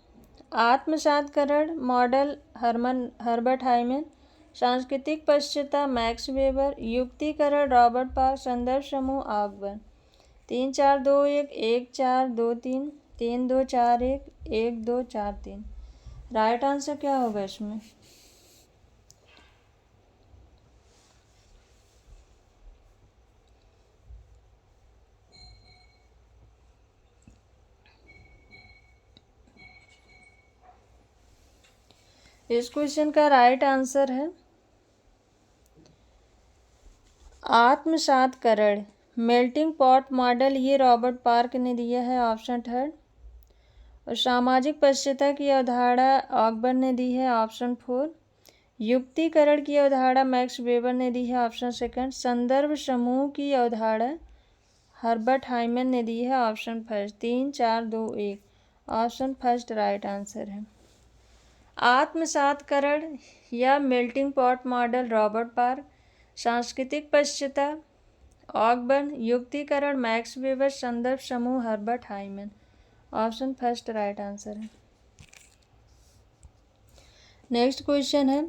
आत्मसातकरण मॉडल हर्बर्ट हाइमन, सांस्कृतिक पश्चाता मैक्स वेबर, युक्तिकरण रॉबर्ट पार्क, संदर्भ समूह ऑगबर्न। 3, 4, 2, 1, 1, 4, 2, 3, 3, 2, 4, 1, 1, 2, 4, 3। राइट आंसर क्या होगा इसमें? इस क्वेश्चन का राइट आंसर है आत्मसातकरण मेल्टिंग पॉट मॉडल, ये रॉबर्ट पार्क ने दिया है। Option third. और सामाजिक पश्चाता की अवधारणा ऑगबर्न ने दी है। ऑप्शन 4। युक्तिकरण की अवधारणा मैक्स वेबर ने दी है। Option second. संदर्भ समूह की अवधारणा हर्बर्ट हाइमन ने दी है। Option first. 3, 4, 2, 1। Option first right answer है। आत्मसातकरण या melting pot model Robert Park, सांस्कृतिक पश्चाता ऑगबर्न, युक्तिकरण मैक्स वेबर, संदर्भ समूह Herbert Hyman. Option first right answer है। नेक्स्ट क्वेश्चन है,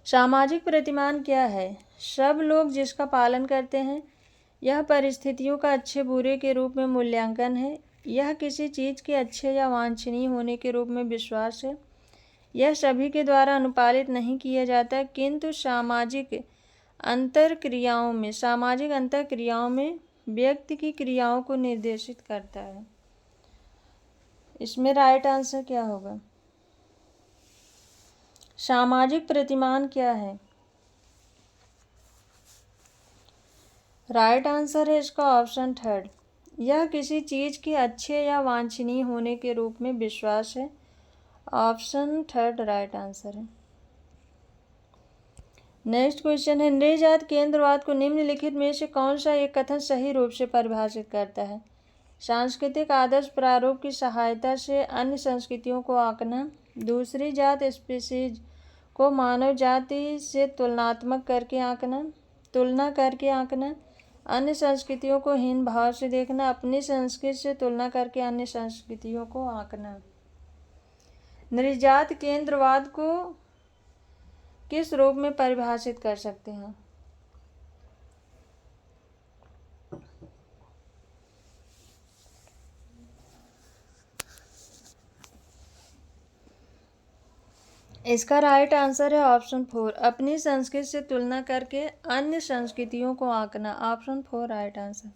सामाजिक प्रतिमान क्या है? सब लोग जिसका पालन करते हैं। यह परिस्थितियों का अच्छे बुरे के रूप में मूल्यांकन है। यह किसी चीज़ के अच्छे या वांछनीय होने के रूप में विश्वास है। यह सभी के द्वारा अनुपालित नहीं किया जाता, किंतु सामाजिक अंतर क्रियाओं में, सामाजिक अंतर क्रियाओं में व्यक्ति की क्रियाओं को निर्देशित करता है। इसमें राइट आंसर क्या होगा? सामाजिक प्रतिमान क्या है? राइट आंसर है इसका ऑप्शन थर्ड, यह किसी चीज के अच्छे या वांछनीय होने के रूप में विश्वास है। ऑप्शन थर्ड राइट आंसर है। नेक्स्ट क्वेश्चन है, नृजात केंद्रवाद को निम्नलिखित में से कौन सा एक कथन सही रूप से परिभाषित करता है? सांस्कृतिक आदर्श प्रारूप की सहायता से अन्य संस्कृतियों को आंकना, दूसरी जात स्पीशीज को मानव जाति से तुलना करके आंकना, अन्य संस्कृतियों को हीन भाव से देखना, अपनी संस्कृति से तुलना करके अन्य संस्कृतियों को आंकना। नृजात केंद्रवाद को किस रूप में परिभाषित कर सकते हैं? इसका राइट आंसर है ऑप्शन फोर, अपनी संस्कृति से तुलना करके अन्य संस्कृतियों को आंकना। Option four right answer.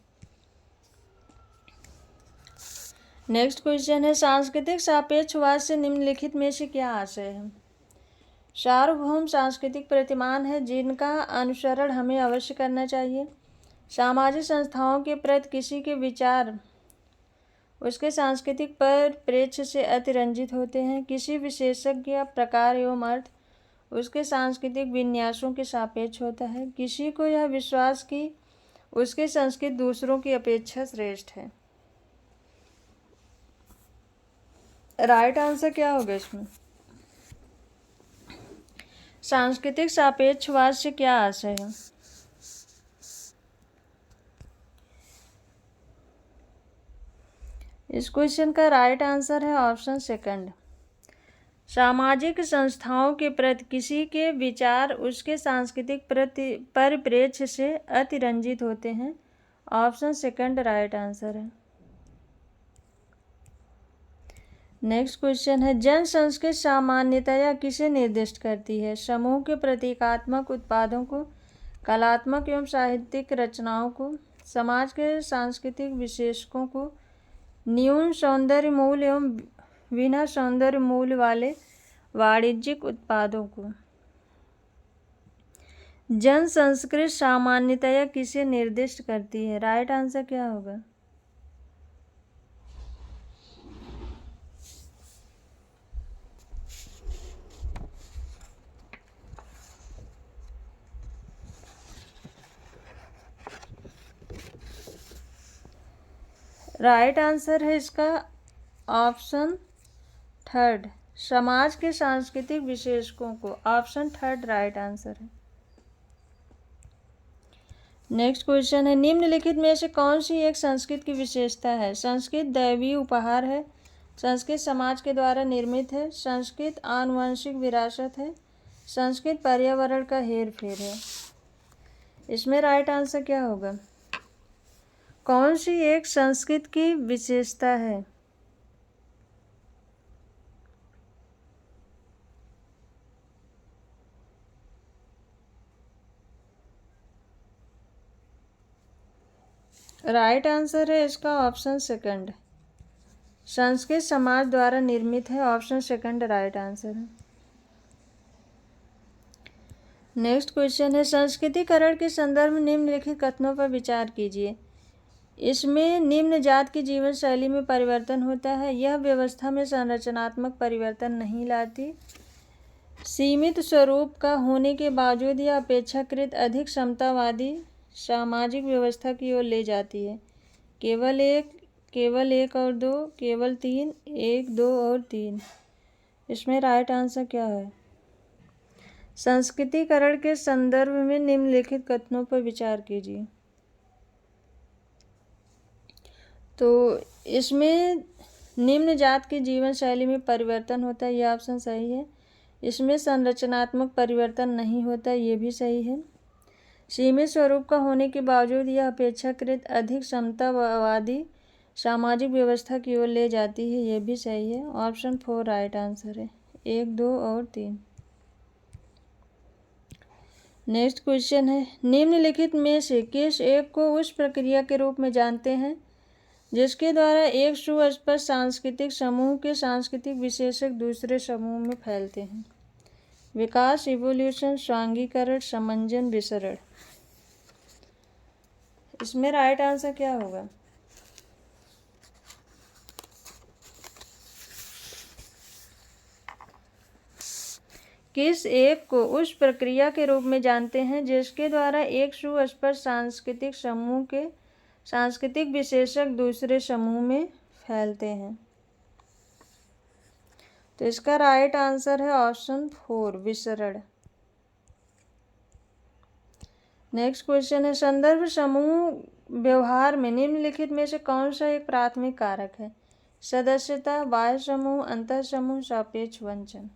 Next question है, सांस्कृतिक सापेक्षवाद से निम्नलिखित में से क्या आशय है? सार्वभौम सांस्कृतिक प्रतिमान है जिनका अनुसरण हमें अवश्य करना चाहिए। सामाजिक संस्थाओं के प्रति किसी के विचार उसके सांस्कृतिक परिप्रेक्ष्य से अतिरंजित होते हैं। किसी विशेषज्ञ प्रकार एवं अर्थ उसके सांस्कृतिक विन्यासों के सापेक्ष होता है। किसी को यह विश्वास कि उसकी संस्कृति दूसरों की अपेक्षा श्रेष्ठ है। राइट आंसर क्या होगा इसमें? सांस्कृतिक सापेक्षवाद से क्या आशय है? इस क्वेश्चन का राइट आंसर है ऑप्शन सेकंड, सामाजिक संस्थाओं के प्रति किसी के विचार उसके सांस्कृतिक परिप्रेक्ष्य से अतिरंजित होते हैं। ऑप्शन सेकंड राइट आंसर है। नेक्स्ट क्वेश्चन है, जन संस्कृति सामान्यतया किसे निर्दिष्ट करती है? समूह के प्रतीकात्मक उत्पादों को, कलात्मक एवं साहित्यिक रचनाओं को, समाज के सांस्कृतिक विशेषकों को, न्यून सौंदर्य मूल्य एवं बिना सौंदर्य मूल्य वाले वाणिज्यिक उत्पादों को। जन संस्कृति सामान्यतया किसे निर्दिष्ट करती है? राइट आंसर क्या होगा? राइट आंसर है इसका ऑप्शन थर्ड, समाज के सांस्कृतिक विशेषकों को। ऑप्शन थर्ड राइट आंसर है। नेक्स्ट क्वेश्चन है, निम्नलिखित में से कौन सी एक संस्कृत की विशेषता है? संस्कृत दैवीय उपहार है, संस्कृत समाज के द्वारा निर्मित है, संस्कृत आनुवंशिक विरासत है, संस्कृत पर्यावरण का हेर फेर है। इसमें राइट आंसर क्या होगा? कौन सी एक संस्कृत की विशेषता है? राइट आंसर है इसका ऑप्शन सेकंड, संस्कृत समाज द्वारा निर्मित है। ऑप्शन सेकंड राइट आंसर है। नेक्स्ट क्वेश्चन है, संस्कृतिकरण के संदर्भ में निम्नलिखित कथनों पर विचार कीजिए। इसमें निम्न जात की जीवन शैली में परिवर्तन होता है, यह व्यवस्था में संरचनात्मक परिवर्तन नहीं लाती, सीमित स्वरूप का होने के बावजूद यह अपेक्षाकृत अधिक समतावादी सामाजिक व्यवस्था की ओर ले जाती है। केवल एक और दो, केवल तीन, एक, दो और तीन। इसमें राइट आंसर क्या है? संस्कृतिकरण के संदर्भ में निम्नलिखित कथनों पर विचार कीजिए। तो इसमें निम्न जात की जीवन शैली में परिवर्तन होता है, यह ऑप्शन सही है। इसमें संरचनात्मक परिवर्तन नहीं होता, ये भी सही है। सीमित स्वरूप का होने के बावजूद यह अपेक्षाकृत अधिक समतावादी सामाजिक व्यवस्था की ओर ले जाती है, ये भी सही है। ऑप्शन फोर राइट आंसर है, एक, दो और तीन। नेक्स्ट क्वेश्चन है, निम्नलिखित में से किस एक को उस प्रक्रिया के रूप में जानते हैं जिसके द्वारा एक सुस्पष्ट सांस्कृतिक समूह के सांस्कृतिक विशेषक दूसरे समूह में फैलते हैं? विकास, इवोल्यूशन, स्वांगीकरण, समंजन, विसरण। इसमें राइट आंसर क्या होगा? किस एक को उस प्रक्रिया के रूप में जानते हैं जिसके द्वारा एक सुस्पष्ट सांस्कृतिक समूह के सांस्कृतिक विशेषक दूसरे समूह में फैलते हैं? तो इसका राइट आंसर है ऑप्शन 4, विसरण। नेक्स्ट क्वेश्चन है, संदर्भ समूह व्यवहार में निम्नलिखित में से कौन सा एक प्राथमिक कारक है? सदस्यता, बाह्य समूह, अंतः समूह, सापेक्ष वंचन।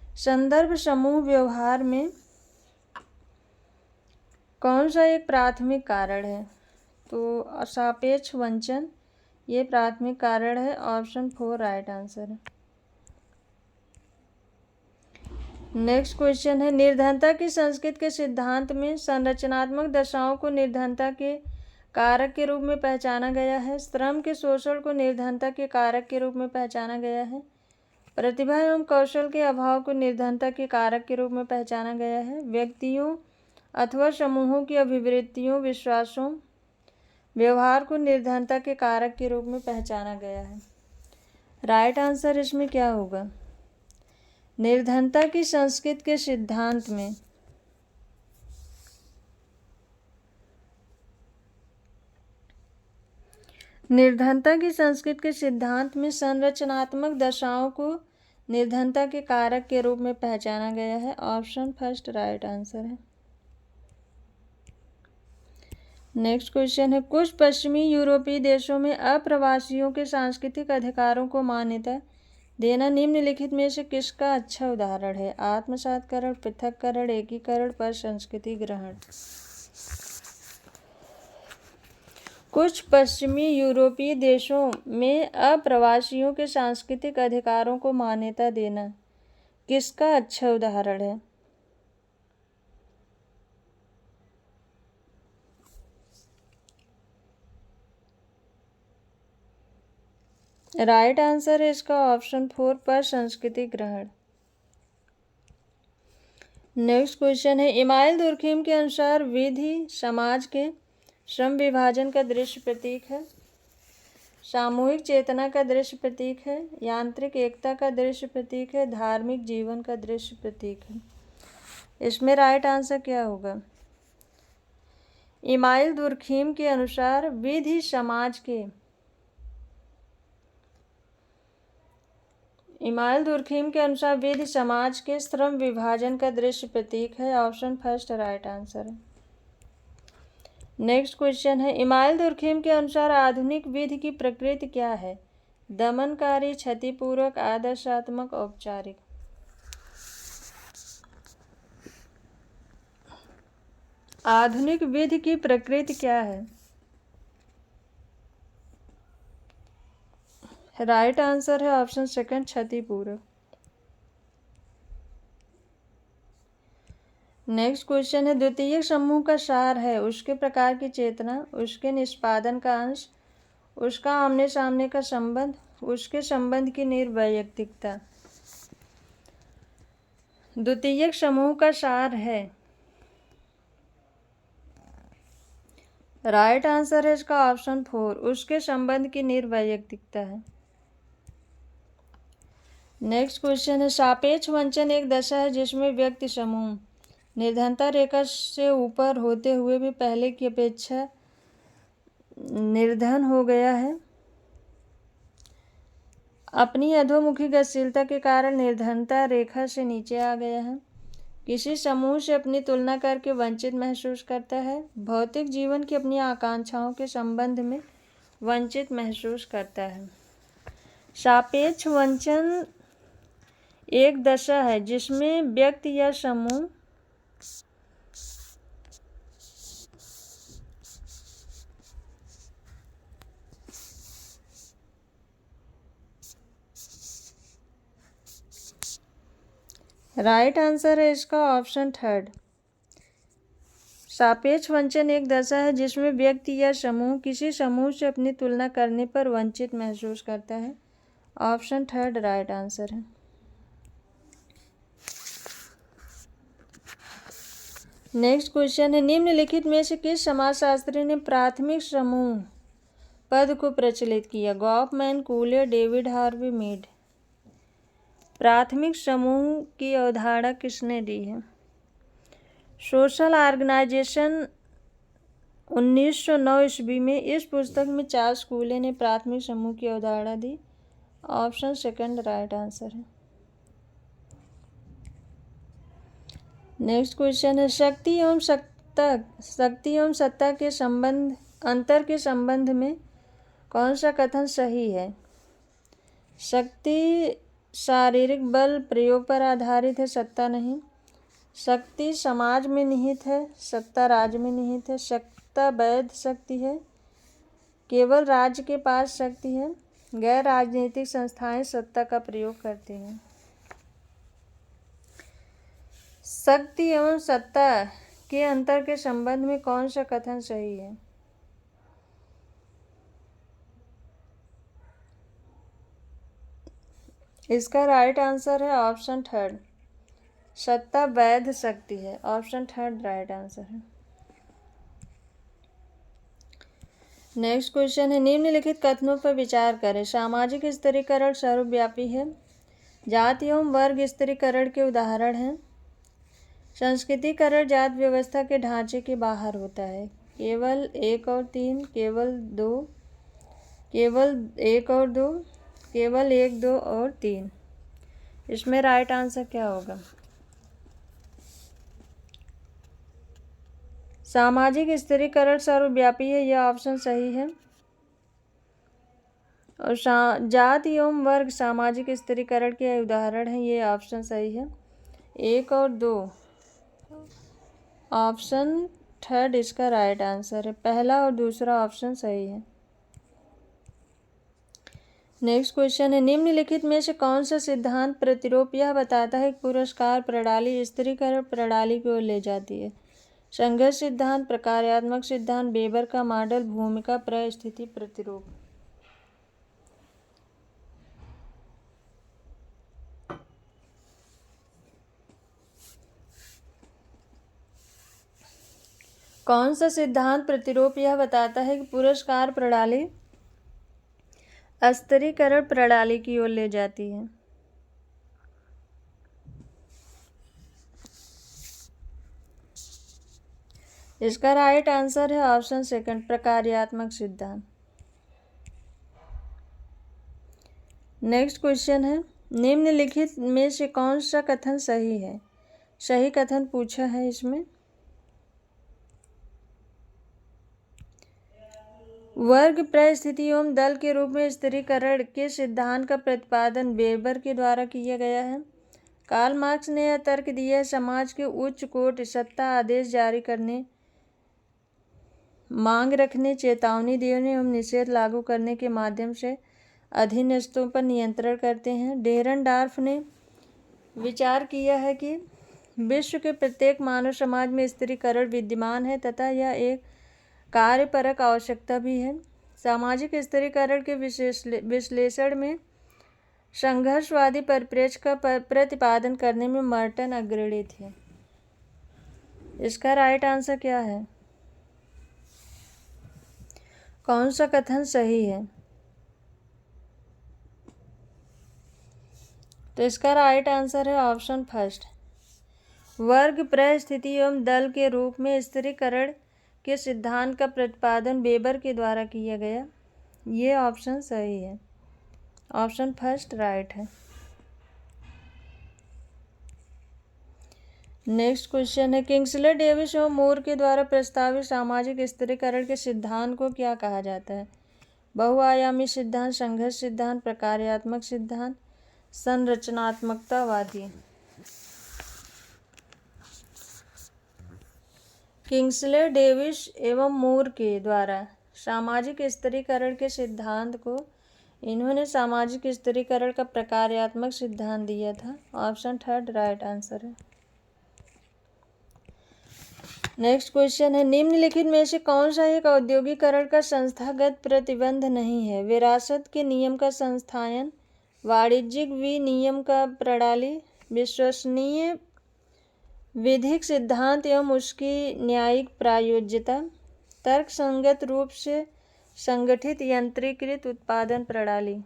संदर्भ समूह व्यवहार में कौन सा एक प्राथमिक कारण है? तो सापेक्ष वंचन ये प्राथमिक कारण है। ऑप्शन 4 राइट आंसर है। नेक्स्ट क्वेश्चन है, निर्धनता की संस्कृति के सिद्धांत में संरचनात्मक दशाओं को निर्धनता के कारक के रूप में पहचाना गया है। श्रम के शोषण को निर्धनता के कारक के रूप में पहचाना गया है। प्रतिभा एवं कौशल के अभाव को निर्धनता के कारक के रूप में पहचाना गया है। व्यक्तियों अथवा समूहों की अभिवृत्तियों, विश्वासों, व्यवहार को निर्धनता के कारक के रूप में पहचाना गया है। राइट आंसर इसमें क्या होगा? निर्धनता की संस्कृति के सिद्धांत में निर्धनता की संस्कृति के सिद्धांत में संरचनात्मक दशाओं को निर्धनता के कारक के रूप में पहचाना गया है। ऑप्शन फर्स्ट राइट आंसर है। नेक्स्ट क्वेश्चन है, कुछ पश्चिमी यूरोपीय देशों में अप्रवासियों के सांस्कृतिक अधिकारों को मान्यता देना निम्नलिखित में से किसका अच्छा उदाहरण है? आत्मसातकरण, पृथक्करण, एकीकरण, पर संस्कृति ग्रहण। कुछ पश्चिमी यूरोपीय देशों में अप्रवासियों के सांस्कृतिक अधिकारों को मान्यता देना किसका अच्छा उदाहरण है? राइट आंसर है इसका ऑप्शन 4 पर संस्कृति ग्रहण। नेक्स्ट क्वेश्चन है, इमाइल दुर्खिम के अनुसार विधि समाज के श्रम विभाजन का दृश्य प्रतीक है, सामूहिक चेतना का दृश्य प्रतीक है, यांत्रिक एकता का दृश्य प्रतीक है, धार्मिक जीवन का दृश्य प्रतीक है। इसमें राइट आंसर क्या होगा? इमाइल दुर्खिम के अनुसार विधि समाज के इमाइल दुर्खिम के अनुसार विधि समाज के श्रम विभाजन का दृश्य प्रतीक है। ऑप्शन फर्स्ट राइट आंसर है। नेक्स्ट क्वेश्चन है, इमाइल दुर्खिम के अनुसार आधुनिक विधि की प्रकृति क्या है? दमनकारी, क्षतिपूर्वक, आदर्शात्मक, औपचारिक। आधुनिक विधि की प्रकृति क्या है? राइट आंसर है ऑप्शन सेकंड, क्षतिपूर्वक। नेक्स्ट क्वेश्चन है, द्वितीयक समूह का सार है उसके प्रकार की चेतना, उसके निष्पादन का अंश, उसका आमने सामने का संबंध, उसके संबंध की निर्वैयक्तिकता। द्वितीयक समूह का सार है। राइट आंसर है इसका ऑप्शन 4, उसके संबंध की निर्वैयक्तिकता है। नेक्स्ट क्वेश्चन है, सापेक्ष वंचन एक दशा है जिसमें व्यक्ति समूह निर्धनता रेखा से ऊपर होते हुए भी पहले की अपेक्षा निर्धन हो गया है। अपनी अधोमुखी गतिशीलता के कारण निर्धनता रेखा से नीचे आ गया है। किसी समूह से अपनी तुलना करके वंचित महसूस करता है। भौतिक जीवन की अपनी आकांक्षाओं के संबंध में वंचित महसूस करता है। सापेक्ष वंचन एक दशा है जिसमें व्यक्ति या समूह राइट आंसर है इसका ऑप्शन थर्ड। सापेक्ष वंचन एक दशा है जिसमें व्यक्ति या समूह किसी समूह से अपनी तुलना करने पर वंचित महसूस करता है। ऑप्शन थर्ड राइट आंसर है। नेक्स्ट क्वेश्चन है, निम्नलिखित में से किस समाजशास्त्री ने प्राथमिक समूह पद को प्रचलित किया? Goffman, कूले, David Harvey Mead. प्राथमिक समूह की अवधारणा किसने दी है? सोशल ऑर्गेनाइजेशन 1909 ईस्वी में। इस पुस्तक में चार्ल्स कूले ने प्राथमिक समूह की अवधारणा दी। ऑप्शन सेकंड राइट आंसर है। नेक्स्ट क्वेश्चन है, शक्ति एवं सत्ता के अंतर के संबंध में कौन सा कथन सही है? शक्ति शारीरिक बल प्रयोग पर आधारित है, सत्ता नहीं। शक्ति समाज में निहित है, सत्ता राज्य में निहित है। सत्ता वैध शक्ति है, केवल राज्य के पास शक्ति है। गैर राजनीतिक संस्थाएं सत्ता का प्रयोग करती हैं। शक्ति एवं सत्ता के अंतर के संबंध में कौन सा कथन सही है? इसका राइट आंसर है ऑप्शन थर्ड, सत्ता वैध शक्ति है। ऑप्शन थर्ड राइट आंसर है। नेक्स्ट क्वेश्चन है, निम्नलिखित कथनों पर विचार करें। सामाजिक स्तरीकरण सर्वव्यापी है। जाति एवं वर्ग स्तरीकरण के उदाहरण हैं। संस्कृतिकरण जात व्यवस्था के ढांचे के बाहर होता है। केवल एक और तीन, केवल एक और दो, केवल एक, दो और तीन। इसमें राइट आंसर क्या होगा? सामाजिक स्तरीकरण सर्वव्यापी है, यह ऑप्शन सही है। और जाति एवं वर्ग सामाजिक स्तरीकरण के उदाहरण हैं, ये ऑप्शन सही है। एक और दो, ऑप्शन थर्ड इसका राइट आंसर है। पहला और दूसरा ऑप्शन सही है। नेक्स्ट क्वेश्चन है, निम्नलिखित में से कौन सा सिद्धांत प्रतिरूप यह बताता है कि पुरस्कार प्रणाली स्तरीकरण प्रणाली की ओर ले जाती है? संघर्ष सिद्धांत, प्रकार्यात्मक सिद्धांत, वेबर का मॉडल, भूमिका परिस्थिति प्रतिरूप। कौन सा सिद्धांत प्रतिरूप यह बताता है कि पुरस्कार प्रणाली स्तरीकरण प्रणाली की ओर ले जाती है? इसका राइट आंसर है ऑप्शन सेकंड, प्रकार्यात्मक सिद्धांत। नेक्स्ट क्वेश्चन है, निम्नलिखित में से कौन सा कथन सही है? सही कथन पूछा है इसमें। वर्ग परिस्थिति एवं दल के रूप में स्तरीकरण के सिद्धांत का प्रतिपादन वेबर के द्वारा किया गया है। कार्ल मार्क्स ने यह तर्क दिया है, समाज के उच्च कोट सत्ता आदेश जारी करने, मांग रखने, चेतावनी देने एवं निषेध लागू करने के माध्यम से अधीनस्थों पर नियंत्रण करते हैं। डेहरनडॉर्फ ने विचार किया है कि विश्व के प्रत्येक मानव समाज में स्तरीकरण विद्यमान है तथा यह एक कार्यपरक आवश्यकता भी है। सामाजिक स्तरीकरण के विश्लेषण में संघर्षवादी परिप्रेक्ष्य का प्रतिपादन करने में मर्टन अग्रणी थे। इसका राइट आंसर क्या है? कौन सा कथन सही है? तो इसका राइट आंसर है ऑप्शन फर्स्ट, वर्ग परिस्थिति एवं दल के रूप में स्तरीकरण के सिद्धांत का प्रतिपादन वेबर के द्वारा किया गया। ये ऑप्शन सही है। ऑप्शन फर्स्ट राइट है। नेक्स्ट क्वेश्चन है, किंग्सले डेविस और मूर के द्वारा प्रस्तावित सामाजिक स्तरीकरण के सिद्धांत को क्या कहा जाता है? बहुआयामी सिद्धांत, संघर्ष सिद्धांत, प्रकार्यात्मक सिद्धांत, संरचनात्मकतावादी। किंग्सले डेविस एवं मूर के द्वारा सामाजिक स्तरीकरण के सिद्धांत को इन्होंने सामाजिक स्तरीकरण का प्रकार्यात्मक सिद्धांत दिया था। ऑप्शन थर्ड राइट आंसर है। नेक्स्ट क्वेश्चन है, निम्नलिखित में से कौन सा एक औद्योगिकरण का संस्थागत प्रतिबंध नहीं है? विरासत के नियम का संस्थायन, वाणिज्यिक विनियम का प्रणाली, विश्वसनीय विधिक सिद्धांत एवं उसकी न्यायिक प्रायोज्यता, तर्कसंगत रूप से संगठित यंत्रीकृत उत्पादन प्रणाली।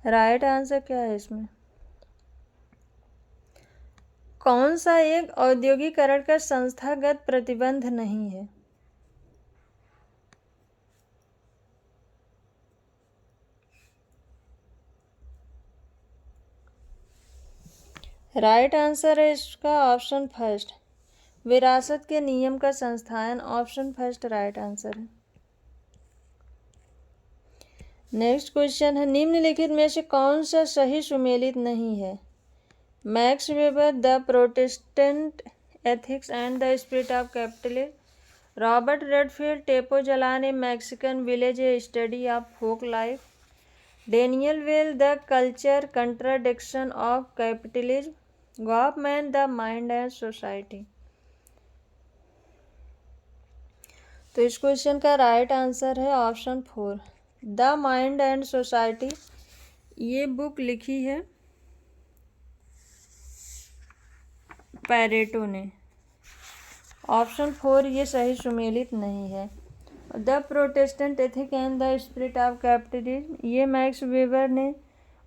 राइट आंसर क्या है इसमें? कौन सा एक औद्योगिकरण का संस्थागत प्रतिबंध नहीं है? राइट आंसर है इसका ऑप्शन फर्स्ट, विरासत के नियम का संस्थान। ऑप्शन फर्स्ट राइट आंसर है। नेक्स्ट क्वेश्चन है, निम्नलिखित में से कौन सा सही सुमेलित नहीं है? Max Weber, the Protestant ethics and the spirit of capitalism, Robert Redfield, Tepoztlan a Mexican village a study of folk life, Daniel Bell, the culture contradiction of capitalism, Goffman, the mind and society. तो इस क्वेश्चन का राइट आंसर है option 4, the mind and society. ये बुक लिखी है पैरेटो ने। ऑप्शन 4 ये सही सुमेलित नहीं है। The Protestant ethic and the spirit of capitalism ये मैक्स वेबर ने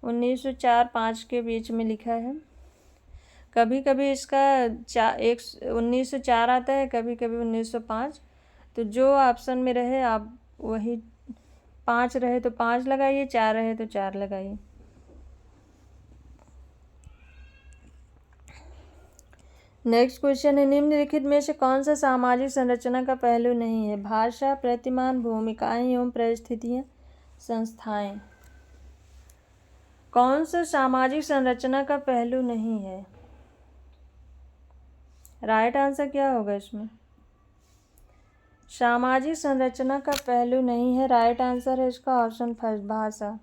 1904-5 के बीच में लिखा है। कभी कभी इसका 1904 आता है, कभी कभी 1905। तो जो ऑप्शन में रहे आप वही, 5 रहे तो 5 लगाइए, 4 रहे तो 4 लगाइए। नेक्स्ट क्वेश्चन है, निम्नलिखित में से कौन सा सामाजिक संरचना का पहलू नहीं है? भाषा, प्रतिमान, भूमिकाएं एवं परिस्थितियां, संस्थाएं। कौन सा सामाजिक संरचना का पहलू नहीं है? राइट आंसर क्या होगा इसमें? सामाजिक संरचना का पहलू नहीं है। राइट आंसर है इसका ऑप्शन फर्स्ट, भाषा।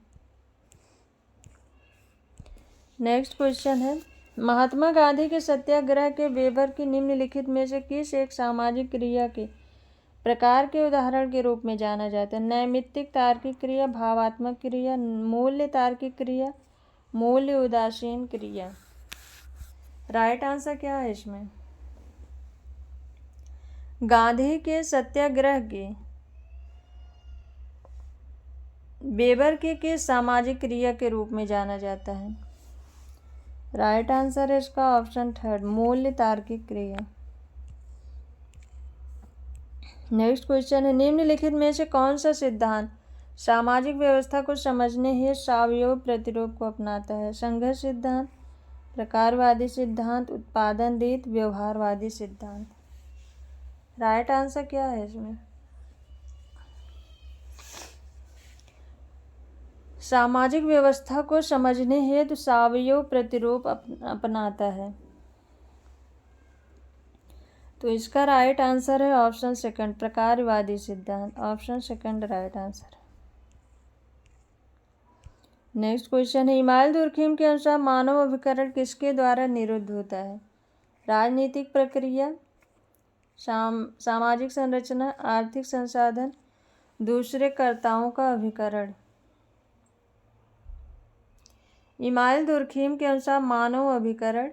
नेक्स्ट क्वेश्चन है, महात्मा गांधी के सत्याग्रह के वेबर की निम्नलिखित में से किस एक सामाजिक क्रिया के प्रकार के उदाहरण के रूप में जाना जाता है? नैमित्तिक तार्किक क्रिया, भावात्मक क्रिया, मूल्य तार्किक क्रिया, मूल्य उदासीन क्रिया। राइट आंसर क्या है इसमें? गांधी के सत्याग्रह के वेबर के सामाजिक क्रिया के रूप में जाना जाता है? राइट आंसर है इसका ऑप्शन थर्ड, मूल्य तार्किक क्रिया। नेक्स्ट क्वेश्चन है, निम्नलिखित में से कौन सा सिद्धांत सामाजिक व्यवस्था को समझने हेतु सावयव प्रतिरूप को अपनाता है? संघर्ष सिद्धांत, प्रकारवादी सिद्धांत, उत्पादन रीत, व्यवहारवादी सिद्धांत। राइट आंसर क्या है इसमें? सामाजिक व्यवस्था को समझने हेतु सावयव प्रतिरूप अपनाता है। तो इसका राइट आंसर है ऑप्शन सेकंड, प्रकारवादी सिद्धांत। Option second right answer. Next question है, इमाइल दुर्खिम के अनुसार मानव अभिकरण किसके द्वारा निरुद्ध होता है? राजनीतिक प्रक्रिया, सामाजिक संरचना, आर्थिक संसाधन, दूसरे कर्ताओं का अभिकरण। इमाइल दुर्खिम के अनुसार मानव अभिकरण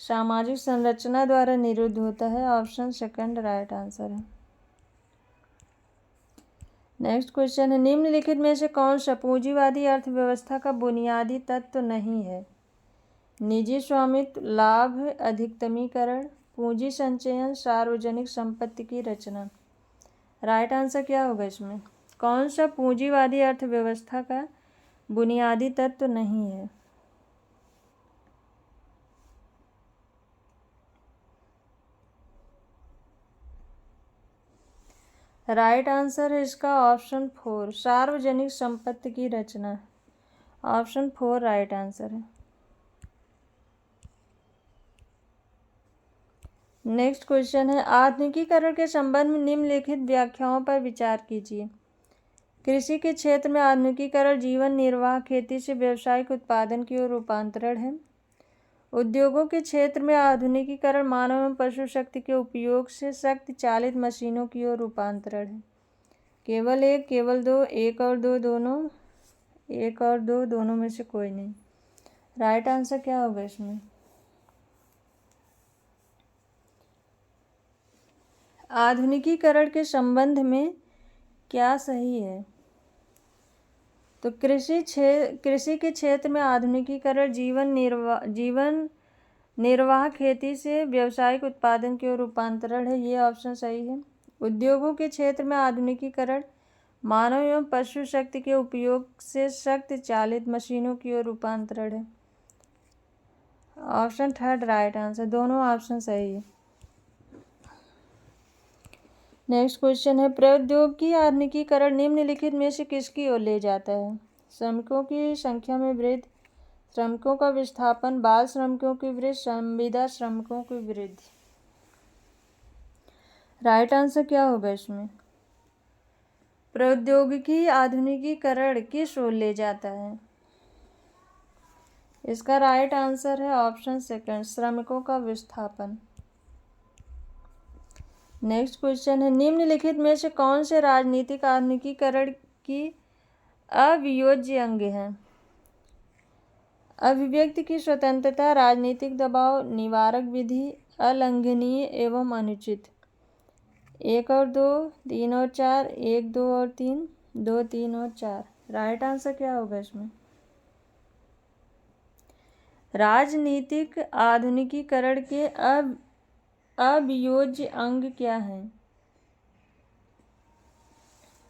सामाजिक संरचना द्वारा निरुद्ध होता है। ऑप्शन सेकंड राइट आंसर है। नेक्स्ट क्वेश्चन है, निम्नलिखित में से कौन सा पूंजीवादी अर्थव्यवस्था का बुनियादी तत्व नहीं है? निजी स्वामित्व, लाभ अधिकतमीकरण, पूंजी संचयन, सार्वजनिक संपत्ति की रचना। राइट आंसर क्या होगा इसमें? कौन सा पूंजीवादी अर्थव्यवस्था का बुनियादी तत्व नहीं है? राइट आंसर है इसका ऑप्शन 4, सार्वजनिक संपत्ति की रचना। ऑप्शन 4 राइट आंसर है। नेक्स्ट क्वेश्चन है, आधुनिकीकरण के संबंध में निम्नलिखित व्याख्याओं पर विचार कीजिए। कृषि के क्षेत्र में आधुनिकीकरण जीवन निर्वाह, खेती से व्यावसायिक उत्पादन की ओर रूपांतरण है। उद्योगों के क्षेत्र में आधुनिकीकरण मानव एवं पशु शक्ति के उपयोग से शक्ति चालित मशीनों की ओर रूपांतरण है। केवल एक, केवल दो, एक और दो दोनों, एक और दो दोनों में से कोई नहीं। राइट आंसर क्या होगा इसमें? आधुनिकीकरण के संबंध में क्या सही है? तो कृषि के क्षेत्र में आधुनिकीकरण जीवन निर्वाह खेती से व्यावसायिक उत्पादन की ओर रूपांतरण है, ये ऑप्शन सही है। उद्योगों के क्षेत्र में आधुनिकीकरण मानव एवं पशु शक्ति के उपयोग से शक्ति चालित मशीनों की ओर रूपांतरण है, ऑप्शन थर्ड राइट आंसर। दोनों ऑप्शन सही है। नेक्स्ट क्वेश्चन है, प्रौद्योगिकी आधुनिकीकरण निम्नलिखित में से किसकी ओर ले जाता है? श्रमिकों की संख्या में वृद्धि, श्रमिकों का विस्थापन, बाल श्रमिकों की वृद्धि, संविदा श्रमिकों की वृद्धि। राइट आंसर क्या होगा इसमें? प्रौद्योगिकी आधुनिकीकरण किस ओर ले जाता है? इसका राइट आंसर है ऑप्शन सेकंड, श्रमिकों का विस्थापन। नेक्स्ट क्वेश्चन है, निम्नलिखित में से कौन से राजनीतिक आधुनिकीकरण की अवियोज्य अंग हैं? अभिव्यक्ति की स्वतंत्रता, राजनीतिक दबाव, निवारक विधि, अलंघनीय एवं अनुचित। एक और दो, तीन और चार, एक, दो और तीन, दो, तीन और चार। राइट आंसर क्या होगा इसमें? राजनीतिक आधुनिकीकरण के अवियोज्य अंग क्या हैं?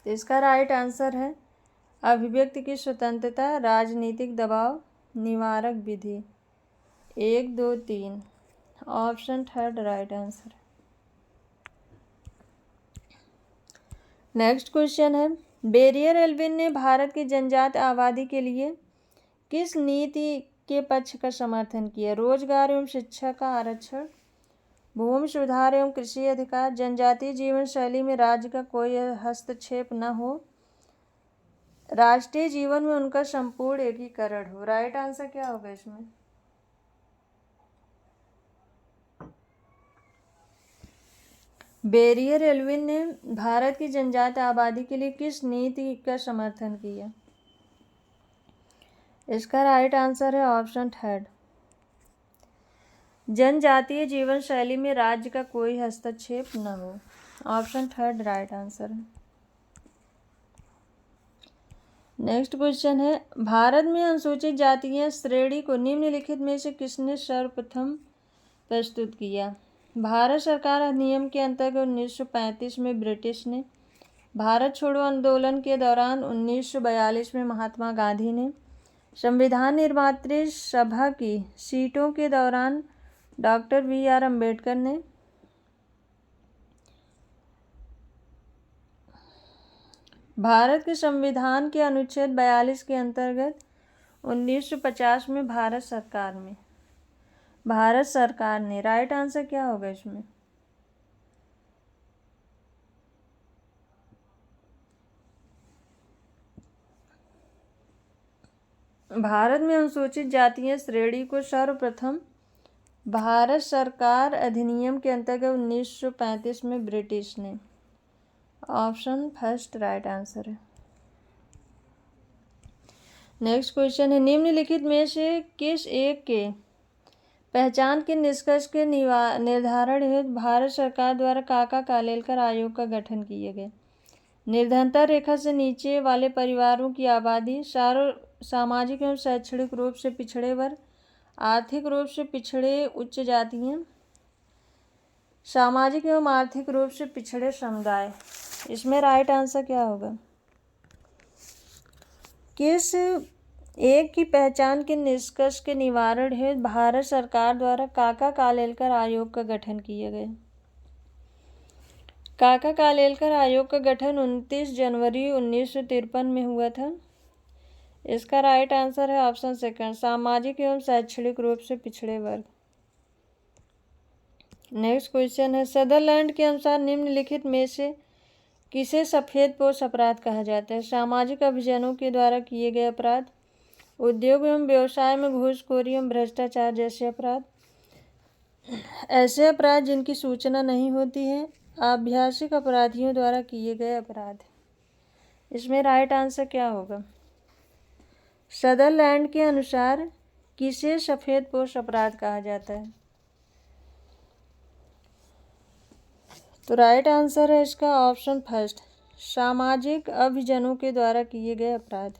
तो इसका राइट आंसर है अभिव्यक्ति की स्वतंत्रता, राजनीतिक दबाव, निवारक विधि। एक, दो, तीन, option third right answer. Next question है, बेरियर एल्विन ने भारत की जनजातीय आबादी के लिए किस नीति के पक्ष का समर्थन किया? रोजगार एवं शिक्षा का आरक्षण, भूमि सुधार एवं कृषि अधिकार, जनजातीय जीवन शैली में राज्य का कोई हस्तक्षेप न हो, राष्ट्रीय जीवन में उनका संपूर्ण एकीकरण हो। राइट आंसर क्या होगा इसमें? बेरियर एल्विन ने भारत की जनजातीय आबादी के लिए किस नीति का समर्थन किया? इसका राइट आंसर है ऑप्शन थर्ड, जनजातीय जीवन शैली में राज्य का कोई हस्तक्षेप न हो, ऑप्शन थर्ड राइट आंसर है। नेक्स्ट क्वेश्चन है, भारत में अनुसूचित जातीय श्रेणी को निम्नलिखित में से किसने सर्वप्रथम प्रस्तुत किया? भारत सरकार अधिनियम के अंतर्गत 1935 में ब्रिटिश ने, भारत छोड़ो आंदोलन के दौरान 1942 में महात्मा गांधी ने, संविधान निर्मात्री सभा की सीटों के दौरान डॉक्टर BR अम्बेडकर ने, भारत के संविधान के अनुच्छेद 42 के अंतर्गत 1950 में भारत सरकार ने। राइट आंसर क्या होगा इसमें? भारत में अनुसूचित जातीय श्रेणी को सर्वप्रथम भारत सरकार अधिनियम के अंतर्गत 1935 में ब्रिटिश ने, ऑप्शन फर्स्ट राइट आंसर है। नेक्स्ट क्वेश्चन है, निम्नलिखित में से किस एक के पहचान के निष्कर्ष के निर्धारण हेतु भारत सरकार द्वारा काका कालेलकर आयोग का गठन किए गए? निर्धनता रेखा से नीचे वाले परिवारों की आबादी, सामाजिक एवं शैक्षणिक रूप से पिछड़े वर्ग, आर्थिक रूप से पिछड़े उच्च जातियाँ, सामाजिक एवं आर्थिक रूप से पिछड़े समुदाय। इसमें राइट आंसर क्या होगा? किस एक की पहचान के निष्कर्ष के निवारण हेतु भारत सरकार द्वारा काका कालेलकर आयोग का गठन किया गया? काका कालेलकर आयोग का गठन 29 जनवरी 1953 में हुआ था। इसका राइट आंसर है ऑप्शन सेकंड, सामाजिक एवं शैक्षणिक रूप से पिछड़े वर्ग। नेक्स्ट क्वेश्चन है, सदरलैंड के अनुसार निम्नलिखित में से किसे सफेद पोश अपराध कहा जाता है? सामाजिक अभिजनों के द्वारा किए गए अपराध, उद्योग एवं व्यवसाय में घूसखोरी एवं भ्रष्टाचार जैसे अपराध। ऐसे अपराध जिनकी सूचना नहीं होती है, आभ्यासिक अपराधियों द्वारा किए गए अपराध। इसमें राइट आंसर क्या होगा? सदरलैंड के अनुसार किसे सफेदपोश अपराध कहा जाता है? तो राइट आंसर है इसका ऑप्शन फर्स्ट, सामाजिक अभिजनों के द्वारा किए गए अपराध।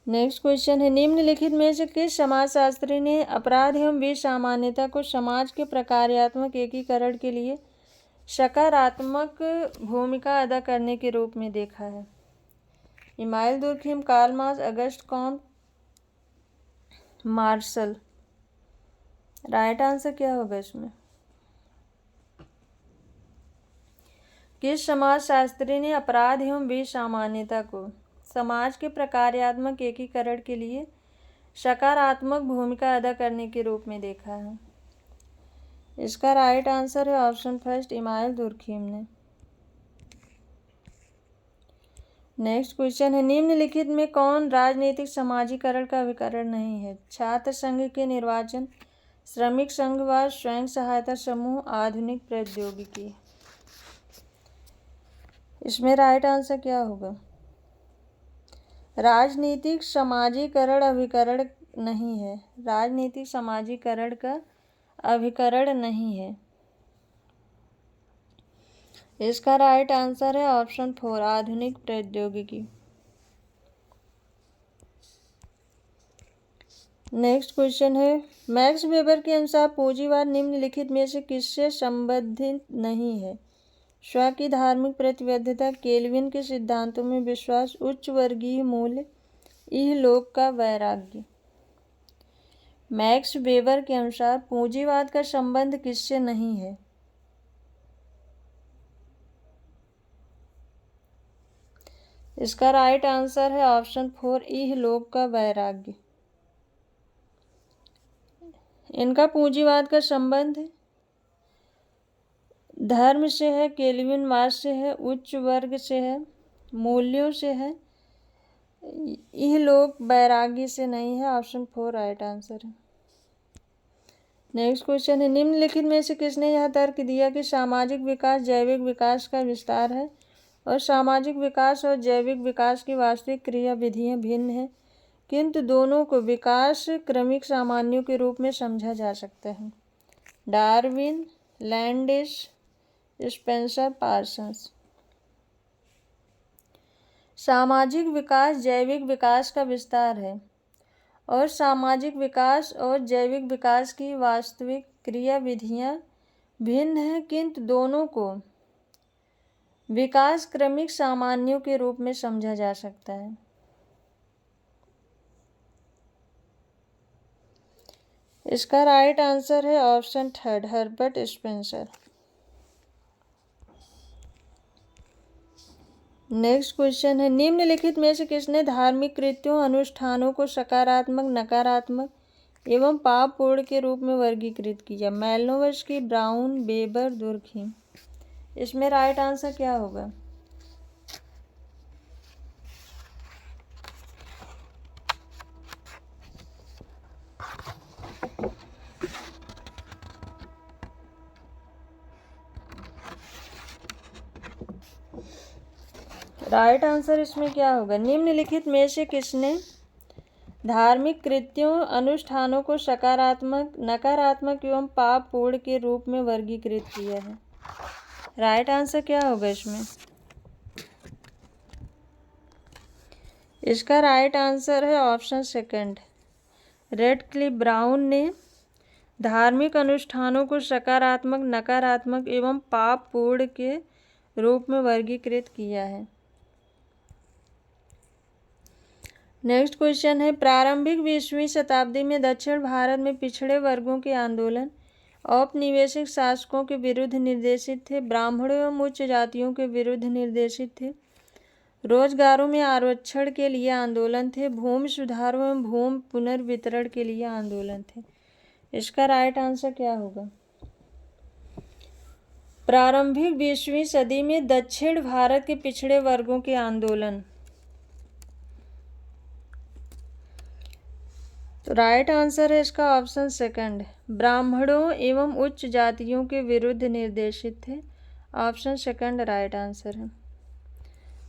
नेक्स्ट क्वेश्चन है, निम्नलिखित में से किस समाजशास्त्री ने अपराध एवं विसामान्यता को समाज के प्रकार्यात्मक एकीकरण के लिए सकारात्मक भूमिका अदा करने के रूप में देखा है? Emile Durkheim, Karl Marx, August Comte, Marshall. Right answer क्या होगा इसमें? किस समाजशास्त्री ने अपराध एवं विसामान्यता को समाज के प्रकार्यात्मक एकीकरण के लिए सकारात्मक भूमिका अदा करने के रूप में देखा है? इसका राइट आंसर है ऑप्शन फर्स्ट, इमाइल दुर्खिम ने। नेक्स्ट क्वेश्चन है, निम्नलिखित में कौन राजनीतिक समाजीकरण का अभिकरण नहीं है? छात्र संघ के निर्वाचन, श्रमिक संघवाद, स्वयं सहायता समूह, आधुनिक प्रौद्योगिकी। इसमें राइट आंसर क्या होगा? राजनीतिक समाजीकरण अभिकरण नहीं है, राजनीतिक समाजीकरण का अभिकरण नहीं है। इसका राइट आंसर है ऑप्शन 4, आधुनिक प्रौद्योगिकी। नेक्स्ट क्वेश्चन है, मैक्स वेबर के अनुसार पूंजीवाद निम्नलिखित में से किससे संबंधित नहीं है? स्व की धार्मिक प्रतिबद्धता, केल्विन के सिद्धांतों में विश्वास, उच्च वर्गीय मूल्य, इहलोक का वैराग्य। मैक्स वेबर के अनुसार पूंजीवाद का संबंध किससे नहीं है? इसका राइट आंसर है ऑप्शन 4, इहलोक का वैराग्य। इनका पूंजीवाद का संबंध धर्म से है, केल्विनवाद से है, उच्च वर्ग से है, मूल्यों से है, इहलोक वैराग्य से नहीं है। ऑप्शन 4 राइट आंसर है। नेक्स्ट क्वेश्चन है, निम्नलिखित में से किसने यह तर्क दिया कि सामाजिक विकास जैविक विकास का विस्तार है और सामाजिक विकास और जैविक विकास की वास्तविक क्रियाविधियां भिन्न हैं, किंतु दोनों को विकास क्रमिक सामान्यों के रूप में समझा जा सकता है? Darwin, Landis, Spencer, Parsons. सामाजिक विकास जैविक विकास का विस्तार है और सामाजिक विकास और जैविक विकास की वास्तविक क्रियाविधियां भिन्न हैं, किंतु दोनों को विकास क्रमिक सामान्यों के रूप में समझा जा सकता है। इसका राइट आंसर है option 3, Herbert Spencer. Next question है, निम्नलिखित में से किसने धार्मिक कृत्यों अनुष्ठानों को सकारात्मक, नकारात्मक एवं पापपूर्ण के रूप में वर्गीकृत किया? मैलिनोवस्की, ब्राउन, वेबर, दुर्खिम। इसमें राइट आंसर क्या होगा? राइट आंसर इसमें क्या होगा? निम्नलिखित में से किसने धार्मिक कृत्यों अनुष्ठानों को सकारात्मक, नकारात्मक एवं पापपूर्ण के रूप में वर्गीकृत किया है? राइट आंसर क्या होगा इसमें? इसका राइट आंसर है ऑप्शन 2, रेडक्लिफ ब्राउन ने धार्मिक अनुष्ठानों को सकारात्मक, नकारात्मक एवं पापपूर्ण के रूप में वर्गीकृत किया है। नेक्स्ट क्वेश्चन है, प्रारंभिक 20वीं शताब्दी में दक्षिण भारत में पिछड़े वर्गों के आंदोलन औपनिवेशिक शासकों के विरुद्ध निर्देशित थे, ब्राह्मणों एवं उच्च जातियों के विरुद्ध निर्देशित थे, रोजगारों में आरक्षण के लिए आंदोलन थे, भूमि सुधारों एवं भूमि पुनर्वितरण के लिए आंदोलन थे। इसका राइट आंसर क्या होगा? प्रारंभिक 20वीं सदी में दक्षिण भारत के पिछड़े वर्गों के आंदोलन तो राइट आंसर है इसका ऑप्शन सेकंड, ब्राह्मणों एवं उच्च जातियों के विरुद्ध निर्देशित थे। ऑप्शन सेकंड राइट आंसर है।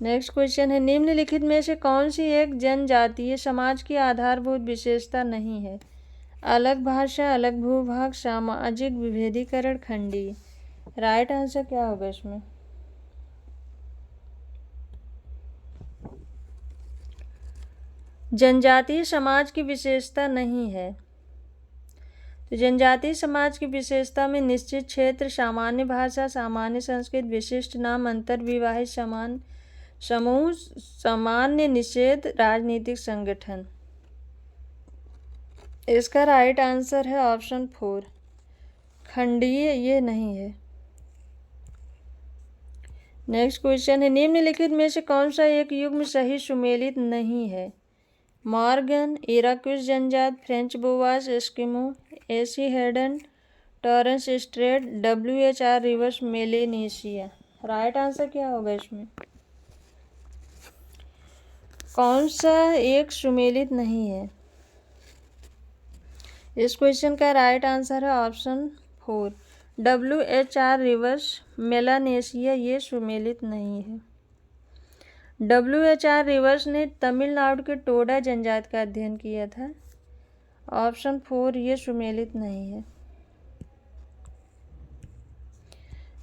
नेक्स्ट क्वेश्चन है, निम्नलिखित में से कौन सी एक जनजातीय समाज की आधारभूत विशेषता नहीं है? अलग भाषा, अलग भूभाग, सामाजिक विभेदीकरण, खंडीय। राइट आंसर क्या होगा इसमें? जनजातीय समाज की विशेषता नहीं है। तो जनजातीय समाज की विशेषता में निश्चित क्षेत्र, सामान्य भाषा, सामान्य संस्कृति, विशिष्ट नाम, अंतर्विवाहित समान समूह, सामान्य निषेध, राजनीतिक संगठन। इसका राइट आंसर है ऑप्शन 4, खंडीय ये नहीं है। नेक्स्ट क्वेश्चन है, निम्नलिखित में से कौन सा एक युग्म सही सुमेलित नहीं है? मॉर्गन, इराक्विस जनजात, Franz Boas, Eskimo, A C Haddon, Torres Strait, WHR Rivers Melanesia. Right answer क्या होगा इसमें? कौन सा एक सुमेलित नहीं है? इस क्वेश्चन का राइट आंसर है ऑप्शन 4, WHR रिवर्स मेलानेशिया ये सुमेलित नहीं है। WHR रिवर्स ने तमिलनाडु के टोडा जनजात का अध्ययन किया था। ऑप्शन 4 ये सुमेलित नहीं है।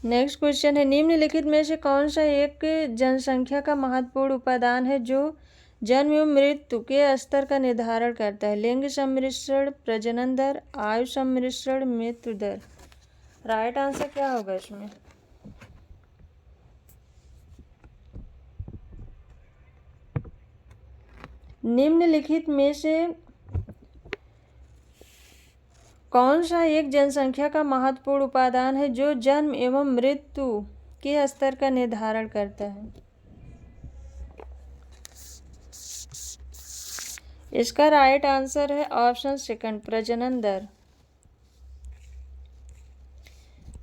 नेक्स्ट क्वेश्चन है, निम्नलिखित में से कौन सा एक जनसंख्या का महत्वपूर्ण उपादान है जो जन्म एवं मृत्यु के स्तर का निर्धारण करता है? लिंग सम्मिश्रण, प्रजनन दर, आयु सम्मिश्रण, मृत्यु दर। राइट आंसर क्या होगा इसमें? निम्नलिखित में से कौन सा एक जनसंख्या का महत्वपूर्ण उपादान है जो जन्म एवं मृत्यु के स्तर का निर्धारण करता है? इसका राइट आंसर है ऑप्शन सेकंड, प्रजनन दर।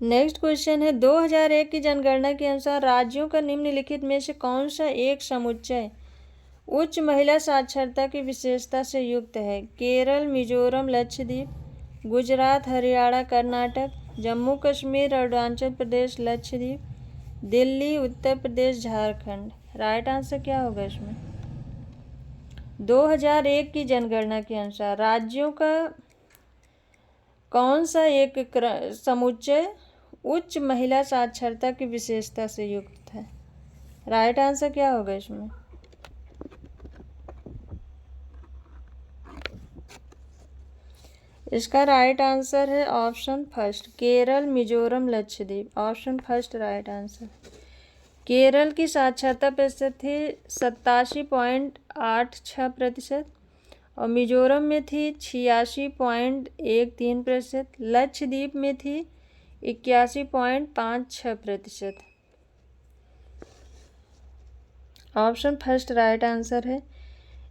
नेक्स्ट क्वेश्चन है, 2001 की जनगणना के अनुसार राज्यों का निम्नलिखित में से कौन सा एक समुच्चय उच्च महिला साक्षरता की विशेषता से युक्त है? केरल, मिजोरम, लक्षद्वीप, गुजरात, हरियाणा, कर्नाटक, जम्मू कश्मीर, अरुणाचल प्रदेश, लक्षद्वीप, दिल्ली, उत्तर प्रदेश, झारखंड। राइट आंसर क्या होगा इसमें? 2001 की जनगणना के अनुसार राज्यों का कौन सा एक समुच्चय उच्च महिला साक्षरता की विशेषता से युक्त है? राइट आंसर क्या होगा इसमें? इसका राइट आंसर है option first, Kerala, Mizoram, Lakshadweep. Option first right answer. Kerala की साक्षरता प्रतिशत थी 87.86% और मिजोरम में थी 86.13%, लक्षद्वीप में थी 81.56%। ऑप्शन फर्स्ट राइट आंसर है।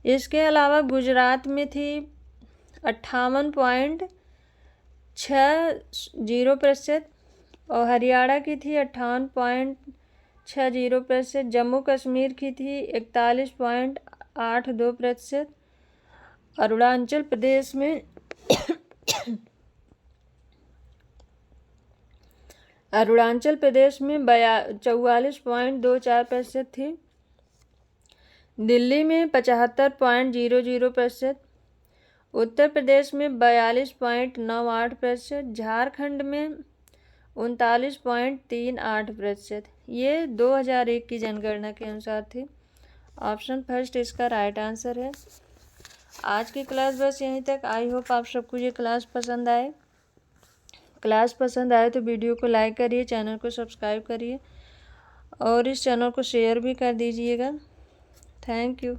इसके अलावा गुजरात में थी 58.60% और हरियाणा की थी 58.60%, जम्मू कश्मीर की थी 41.82%, अरुणाचल प्रदेश में 44.24% थी, दिल्ली में 75.00%, उत्तर प्रदेश में 42.98%, झारखंड में 39.38%। ये 2001 की जनगणना के अनुसार थी। ऑप्शन फर्स्ट इसका राइट आंसर है। आज की क्लास बस यहीं तक। आई होप आप सबको ये क्लास पसंद आए। क्लास पसंद आए तो वीडियो को लाइक करिए, चैनल को सब्सक्राइब करिए और इस चैनल को शेयर भी कर दीजिएगा। Thank you.